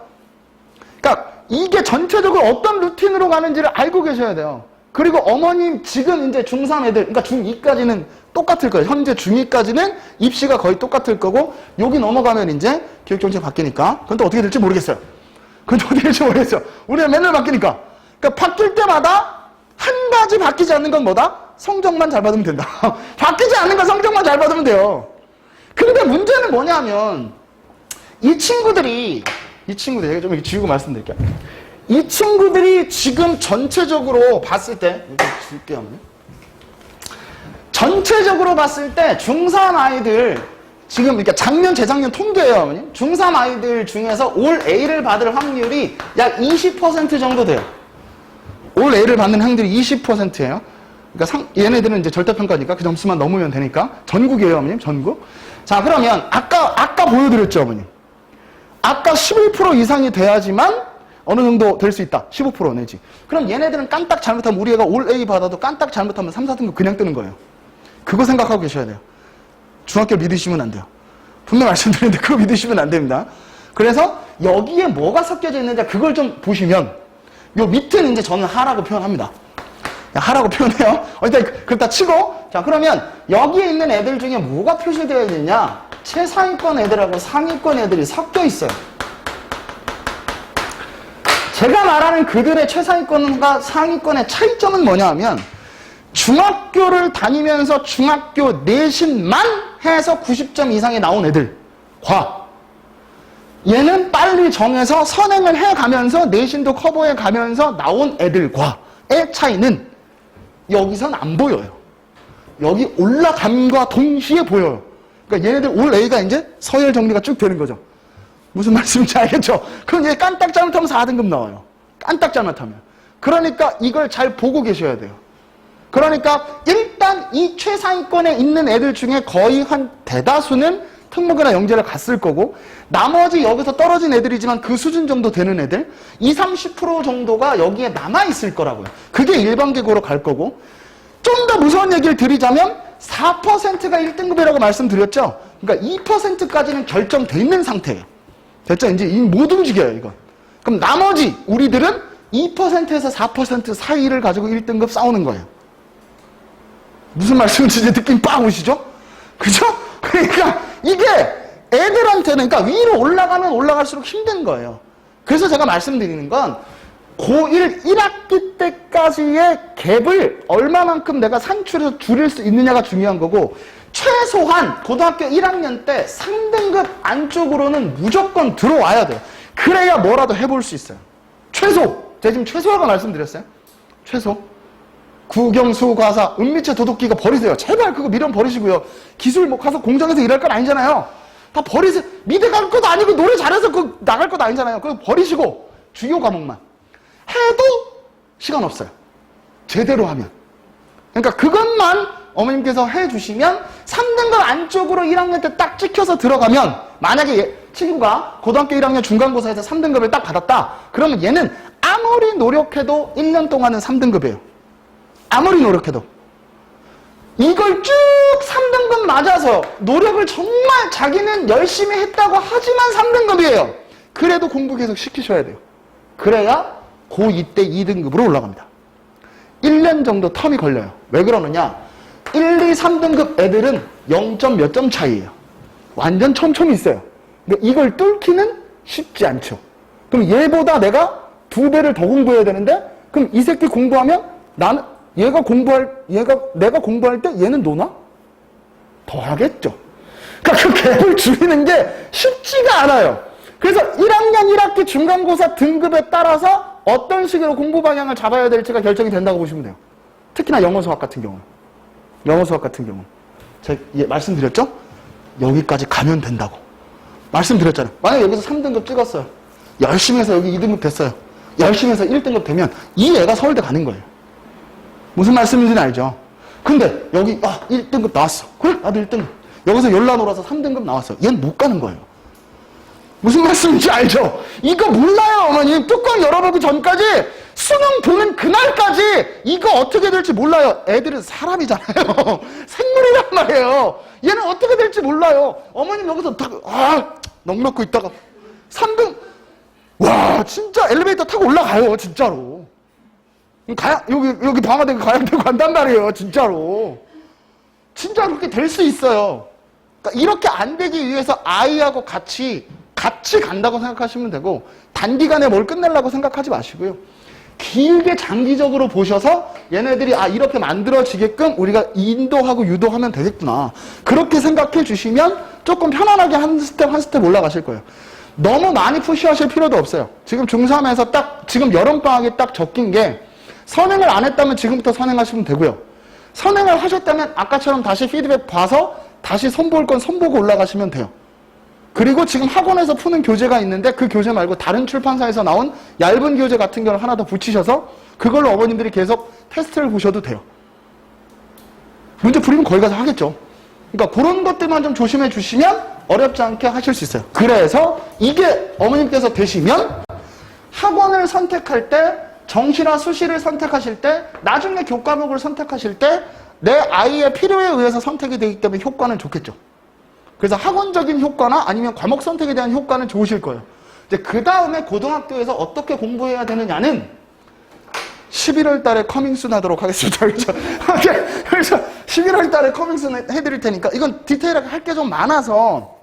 그러니까 이게 전체적으로 어떤 루틴으로 가는지를 알고 계셔야 돼요. 그리고 어머님 지금 이제 중3 애들, 그러니까 중2까지는 똑같을 거예요. 현재 중2까지는 입시가 거의 똑같을 거고 여기 넘어가면 이제 교육정책 바뀌니까 그건 또 어떻게 될지 모르겠어요. 우리가 맨날 바뀌니까. 그러니까 바뀔 때마다 한 가지 바뀌지 않는 건 뭐다? 성적만 잘 받으면 된다. 바뀌지 않는 건 성적만 잘 받으면 돼요. 근데 문제는 뭐냐면 이 친구들이 제가 좀 지우고 말씀드릴게요. 이 친구들이 지금 전체적으로 봤을 때 전체적으로 봤을 때 중3 아이들 지금 이렇게 작년 재작년 통계예요, 어머님. 중3 아이들 중에서 올 A를 받을 확률이 약 20% 정도 돼요. 올 A를 받는 확률이 20%예요. 그러니까 얘네들은 이제 절대평가니까 그 점수만 넘으면 되니까. 전국이에요, 어머님. 전국. 자, 그러면 아까 보여드렸죠, 어머님. 아까 11% 이상이 돼야지만 어느 정도 될 수 있다. 15% 내지. 그럼 얘네들은 깜딱 잘못하면 우리 애가 올 A 받아도 깜딱 잘못하면 3, 4등급 그냥 뜨는 거예요. 그거 생각하고 계셔야 돼요. 중학교를 믿으시면 안 돼요. 분명 말씀드렸는데 그거 믿으시면 안 됩니다. 그래서 여기에 뭐가 섞여져 있는지 그걸 좀 보시면 요 밑에는 이제 저는 하라고 표현합니다. 하라고 표현해요. 일단 그렇다 치고, 자, 그러면 여기에 있는 애들 중에 뭐가 표시되어 있느냐? 최상위권 애들하고 상위권 애들이 섞여 있어요. 제가 말하는 그들의 최상위권과 상위권의 차이점은 뭐냐 하면 중학교를 다니면서 중학교 내신만 해서 90점 이상이 나온 애들과 얘는 빨리 정해서 선행을 해가면서 내신도 커버해가면서 나온 애들과의 차이는 여기선 안 보여요. 여기 올라감과 동시에 보여요. 그러니까 얘네들 올 A가 이제 서열 정리가 쭉 되는 거죠. 무슨 말씀인지 알겠죠? 그럼 이제 깜딱 잘못하면 4등급 나와요. 깜딱 잘못하면. 그러니까 이걸 잘 보고 계셔야 돼요. 그러니까 일단 이 최상위권에 있는 애들 중에 거의 한 대다수는 특목이나 영재를 갔을 거고, 나머지 여기서 떨어진 애들이지만 그 수준 정도 되는 애들 20, 30% 정도가 여기에 남아있을 거라고요. 그게 일반계고로 갈 거고, 좀 더 무서운 얘기를 드리자면 4%가 1등급이라고 말씀드렸죠. 그러니까 2%까지는 결정돼 있는 상태예요. 됐죠? 이제 못 움직여요, 이건. 그럼 나머지 우리들은 2%에서 4% 사이를 가지고 1등급 싸우는 거예요. 무슨 말씀인지 이제 느낌 빡 오시죠? 그죠? 그러니까 이게 애들한테는, 그러니까 위로 올라가면 올라갈수록 힘든 거예요. 그래서 제가 말씀드리는 건 고1 1학기 때까지의 갭을 얼마만큼 내가 산출해서 줄일 수 있느냐가 중요한 거고, 최소한 고등학교 1학년 때 3등급 안쪽으로는 무조건 들어와야 돼요. 그래야 뭐라도 해볼 수 있어요. 최소! 제가 지금 최소라고 말씀드렸어요. 최소. 국영수, 과사, 은미체, 도덕기가 버리세요. 제발 그거 미련 버리시고요. 기술 뭐 가서 공장에서 일할 건 아니잖아요. 다 버리세요. 미대 갈 것도 아니고 노래 잘해서 그 나갈 것도 아니잖아요. 그거 버리시고 주요 과목만 해도 시간 없어요. 제대로 하면. 그러니까 그것만 어머님께서 해주시면 3등급 안쪽으로 1학년 때 딱 찍혀서 들어가면, 만약에 친구가 고등학교 1학년 중간고사에서 3등급을 딱 받았다. 그러면 얘는 아무리 노력해도 1년 동안은 3등급이에요. 아무리 노력해도. 이걸 쭉 3등급 맞아서 노력을 정말 자기는 열심히 했다고 하지만 3등급이에요. 그래도 공부 계속 시키셔야 돼요. 그래야 고2 때 2등급으로 올라갑니다. 1년 정도 텀이 걸려요. 왜 그러느냐? 1, 2, 3등급 애들은 0점 몇 점 차이예요. 완전 촘촘히 있어요. 근데 이걸 뚫기는 쉽지 않죠. 그럼 얘보다 내가 2배를 더 공부해야 되는데, 그럼 이 새끼 공부하면 나는 내가 공부할 때 얘는 노나? 더 하겠죠. 그러니까 그 갭을 줄이는 게 쉽지가 않아요. 그래서 1학년 1학기 중간고사 등급에 따라서 어떤 식으로 공부 방향을 잡아야 될지가 결정이 된다고 보시면 돼요. 특히나 영어 수학 같은 경우. 제가 말씀드렸죠? 여기까지 가면 된다고. 말씀드렸잖아요. 만약에 여기서 3등급 찍었어요. 열심히 해서 여기 2등급 됐어요. 열심히 해서 1등급 되면 이 애가 서울대 가는 거예요. 무슨 말씀인지는 알죠? 근데 여기 1등급 나왔어. 그래? 나도 1등급. 여기서 연락놀아서 3등급 나왔어. 얘는 못 가는 거예요. 무슨 말씀인지 알죠? 이거 몰라요, 어머님. 뚜껑 열어보기 전까지, 수능 보는 그날까지 이거 어떻게 될지 몰라요. 애들은 사람이잖아요. 생물이란 말이에요. 얘는 어떻게 될지 몰라요. 어머님 여기서 넉넉고 있다가 3등, 와, 진짜 엘리베이터 타고 올라가요, 진짜로. 여기 방화대교 가양대교 간단 말이에요, 진짜로. 진짜 그렇게 될 수 있어요. 그러니까 이렇게 안 되기 위해서 아이하고 같이 간다고 생각하시면 되고, 단기간에 뭘 끝내려고 생각하지 마시고요. 길게 장기적으로 보셔서 얘네들이 이렇게 만들어지게끔 우리가 인도하고 유도하면 되겠구나. 그렇게 생각해 주시면 조금 편안하게 한 스텝 올라가실 거예요. 너무 많이 푸시하실 필요도 없어요. 지금 중3에서 지금 여름방학이 딱 적긴 게, 선행을 안 했다면 지금부터 선행하시면 되고요. 선행을 하셨다면 아까처럼 다시 피드백 봐서 다시 손볼 건 손보고 올라가시면 돼요. 그리고 지금 학원에서 푸는 교재가 있는데 그 교재 말고 다른 출판사에서 나온 얇은 교재 같은 경우를 하나 더 붙이셔서 그걸로 어머님들이 계속 테스트를 보셔도 돼요. 문제 풀이면 거기 가서 하겠죠. 그러니까 그런 것들만 좀 조심해 주시면 어렵지 않게 하실 수 있어요. 그래서 이게 어머님께서 되시면 학원을 선택할 때, 정시나 수시를 선택하실 때, 나중에 교과목을 선택하실 때 내 아이의 필요에 의해서 선택이 되기 때문에 효과는 좋겠죠. 그래서 학원적인 효과나 아니면 과목 선택에 대한 효과는 좋으실 거예요. 이제 그 다음에 고등학교에서 어떻게 공부해야 되느냐는 11월 달에 커밍순 하도록 하겠습니다. 그렇죠? 그래서 11월 달에 커밍순 해드릴 테니까, 이건 디테일하게 할 게 좀 많아서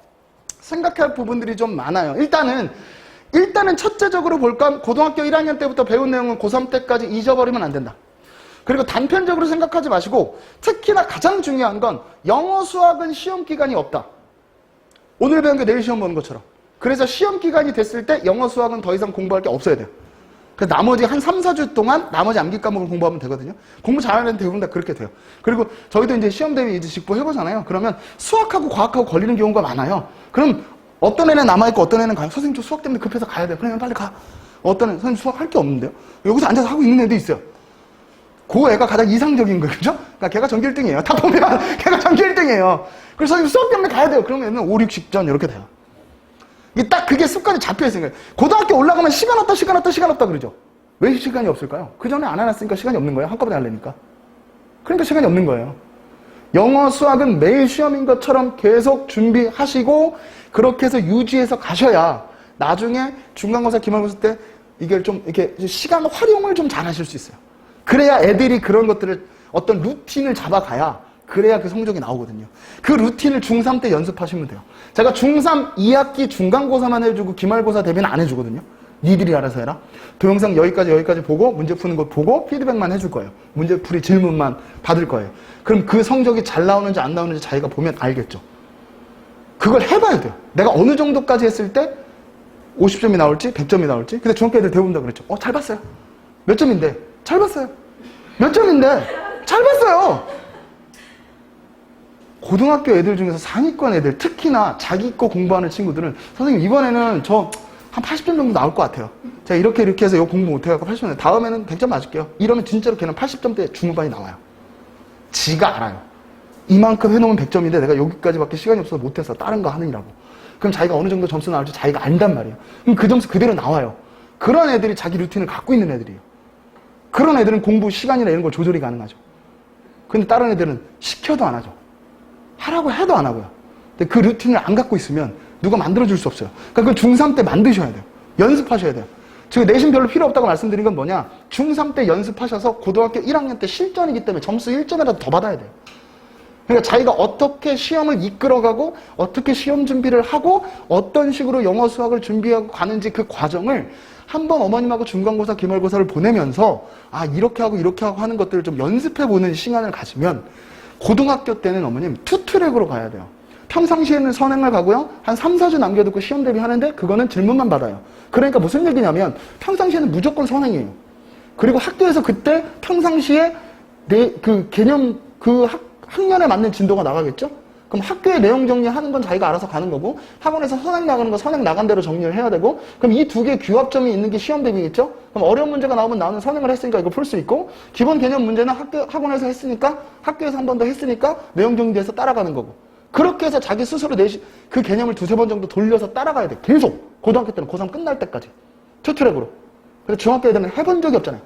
생각할 부분들이 좀 많아요. 일단은 첫째적으로 볼 건 고등학교 1학년 때부터 배운 내용은 고3 때까지 잊어버리면 안 된다. 그리고 단편적으로 생각하지 마시고, 특히나 가장 중요한 건 영어 수학은 시험 기간이 없다. 오늘 배운 게 내일 시험 보는 것처럼. 그래서 시험 기간이 됐을 때 영어 수학은 더 이상 공부할 게 없어야 돼요. 그래서 나머지 한 3, 4주 동안 나머지 암기 과목을 공부하면 되거든요. 공부 잘하는 대부분 다 그렇게 돼요. 그리고 저희도 이제 시험 대비 이제 직보 해보잖아요. 그러면 수학하고 과학하고 걸리는 경우가 많아요. 그럼 어떤 애는 남아있고 어떤 애는 가요. 선생님 저 수학 때문에 급해서 가야 돼요. 그러면 빨리 가. 어떤 애는 선생님 수학 할 게 없는데요. 여기서 앉아서 하고 있는 애도 있어요. 그 애가 가장 이상적인 거예요. 그죠? 그러니까 걔가 전교 1등이에요. 다 보면 걔가 전교 1등이에요. 그래서 선생님 수업 때문에 가야 돼요. 그러면 5, 60전 이렇게 돼요. 이게 딱 그게 습관이 잡혀있으니까. 고등학교 올라가면 시간 없다, 시간 없다, 시간 없다 그러죠. 왜 시간이 없을까요? 그 전에 안 해놨으니까 시간이 없는 거예요. 한꺼번에 하려니까. 그러니까 시간이 없는 거예요. 영어, 수학은 매일 시험인 것처럼 계속 준비하시고 그렇게 해서 유지해서 가셔야 나중에 중간고사, 기말고사 때 이게 좀 이렇게 시간 활용을 좀 잘 하실 수 있어요. 그래야 애들이 그런 것들을 어떤 루틴을 잡아가야 그래야 그 성적이 나오거든요. 그 루틴을 중3 때 연습하시면 돼요. 제가 중3 2학기 중간고사만 해주고 기말고사 대비는 안 해주거든요. 니들이 알아서 해라. 동영상 여기까지 보고 문제 푸는 거 보고 피드백만 해줄 거예요. 문제풀이 질문만 받을 거예요. 그럼 그 성적이 잘 나오는지 안 나오는지 자기가 보면 알겠죠. 그걸 해봐야 돼요. 내가 어느 정도까지 했을 때 50점이 나올지 100점이 나올지. 근데 중학교 애들 대부분 다 그랬죠. 잘 봤어요. 몇 점인데? 잘 봤어요. 몇 점인데? 잘 봤어요. 고등학교 애들 중에서 상위권 애들, 특히나 자기 거 공부하는 친구들은 선생님 이번에는 저 한 80점 정도 나올 것 같아요. 제가 이렇게 해서 이거 공부 못해갖고 80점, 다음에는 100점 맞을게요. 이러면 진짜로 걔는 80점대 중후반이 나와요. 지가 알아요. 이만큼 해놓으면 100점인데 내가 여기까지밖에 시간이 없어서 못해서 다른 거 하느니라고. 그럼 자기가 어느 정도 점수 나올지 자기가 안단 말이에요. 그럼 그 점수 그대로 나와요. 그런 애들이 자기 루틴을 갖고 있는 애들이에요. 그런 애들은 공부 시간이나 이런 걸 조절이 가능하죠. 근데 다른 애들은 시켜도 안 하죠. 하라고 해도 안 하고요. 근데 그 루틴을 안 갖고 있으면 누가 만들어줄 수 없어요. 그러니까 그걸 중3 때 만드셔야 돼요. 연습하셔야 돼요. 지금 내신 별로 필요 없다고 말씀드린 건 뭐냐? 중3 때 연습하셔서 고등학교 1학년 때 실전이기 때문에 점수 1점이라도 더 받아야 돼요. 그러니까 자기가 어떻게 시험을 이끌어가고 어떻게 시험 준비를 하고 어떤 식으로 영어 수학을 준비하고 가는지 그 과정을 한번 어머님하고 중간고사, 기말고사를 보내면서 이렇게 하고 하는 것들을 좀 연습해보는 시간을 가지면 고등학교 때는 어머님 투트랙으로 가야 돼요. 평상시에는 선행을 가고요. 한 3, 4주 남겨두고 시험 대비하는데 그거는 질문만 받아요. 그러니까 무슨 얘기냐면 평상시에는 무조건 선행이에요. 그리고 학교에서 그때 평상시에 그 개념 학년에 맞는 진도가 나가겠죠? 그럼 학교에 내용 정리하는 건 자기가 알아서 가는 거고 학원에서 선행 나가는 거 선행 나간 대로 정리를 해야 되고 그럼 이 두 개의 규합점이 있는 게 시험 대비겠죠? 그럼 어려운 문제가 나오면 나는 선행을 했으니까 이거 풀 수 있고 기본 개념 문제는 학원에서 했으니까 학교에서 한 번 더 했으니까 내용 정리해서 따라가는 거고 그렇게 해서 자기 스스로 그 개념을 2, 3번 정도 돌려서 따라가야 돼. 계속 고등학교 때는 고3 끝날 때까지 투트랙으로. 근데 중학교 애들은 해본 적이 없잖아요.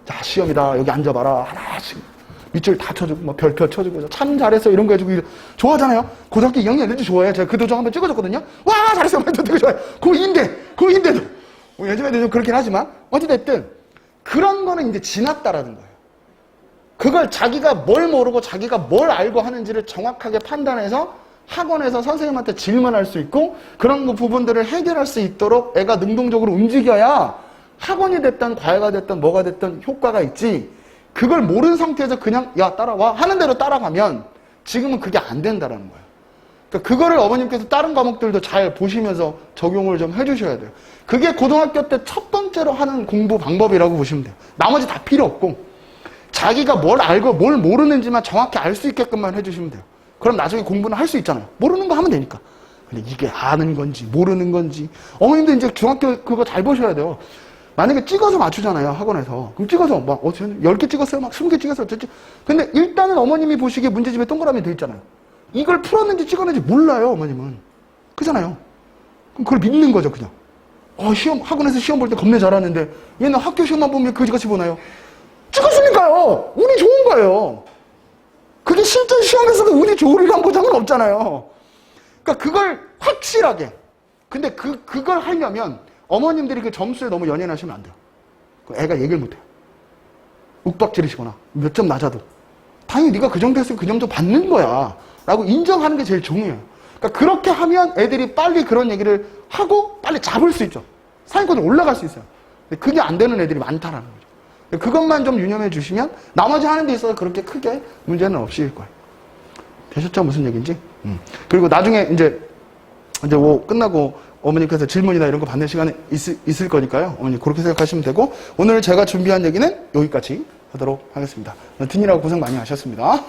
자 시험이다 여기 앉아봐라 하나씩 밑줄 다 쳐주고 뭐 별표 쳐주고 참 잘했어 이런 거 해주고 좋아하잖아요. 고등학교 2학년 애들도 좋아해요. 제가 그 도장 한번 찍어줬거든요. 와 잘했어 되게 좋아해. 고2인데도 요즘 애들 좀 그렇긴 하지만 어찌됐든 그런 거는 이제 지났다라는 거예요. 그걸 자기가 뭘 모르고 자기가 뭘 알고 하는지를 정확하게 판단해서 학원에서 선생님한테 질문할 수 있고 그런 부분들을 해결할 수 있도록 애가 능동적으로 움직여야 학원이 됐든 과외가 됐든 뭐가 됐든 효과가 있지. 그걸 모르는 상태에서 그냥 야 따라와 하는 대로 따라가면 지금은 그게 안 된다라는 거예요. 그러니까 그거를 어머님께서 다른 과목들도 잘 보시면서 적용을 좀 해주셔야 돼요. 그게 고등학교 때 첫 번째로 하는 공부 방법이라고 보시면 돼요. 나머지 다 필요 없고 자기가 뭘 알고 뭘 모르는지만 정확히 알 수 있게끔만 해주시면 돼요. 그럼 나중에 공부는 할 수 있잖아요. 모르는 거 하면 되니까. 근데 이게 아는 건지 모르는 건지 어머님도 이제 중학교 그거 잘 보셔야 돼요. 만약에 찍어서 맞추잖아요, 학원에서. 그럼 찍어서, 10개 찍었어요? 20개 찍었어요? 근데 일단은 어머님이 보시기에 문제집에 동그라미 돼 있잖아요. 이걸 풀었는지 찍었는지 몰라요, 어머님은. 그잖아요. 그럼 그걸 믿는 거죠, 그냥. 학원에서 시험 볼 때 겁내 잘하는데, 얘는 학교 시험만 보면 그지같이 보나요? 찍었으니까요! 운이 좋은 거예요. 그게 실전 시험에서도 운이 좋으리란 보장은 없잖아요. 그러니까 그걸 확실하게. 근데 그걸 하려면, 어머님들이 그 점수에 너무 연연하시면 안 돼요. 애가 얘기를 못해요. 욱박지르시거나 몇 점 낮아도 당연히 네가 그 정도 했으면 그 정도 받는 거야 라고 인정하는 게 제일 중요해요. 그러니까 그렇게 하면 애들이 빨리 그런 얘기를 하고 빨리 잡을 수 있죠. 상위권으로 올라갈 수 있어요. 근데 그게 안 되는 애들이 많다라는 거죠. 그것만 좀 유념해 주시면 나머지 하는 데 있어서 그렇게 크게 문제는 없으실 거예요. 되셨죠? 무슨 얘기인지? 그리고 나중에 이제 뭐 끝나고 어머니께서 질문이나 이런 거 받는 시간이 있을 거니까요. 어머니 그렇게 생각하시면 되고 오늘 제가 준비한 얘기는 여기까지 하도록 하겠습니다. 틴이라고 고생 많이 하셨습니다.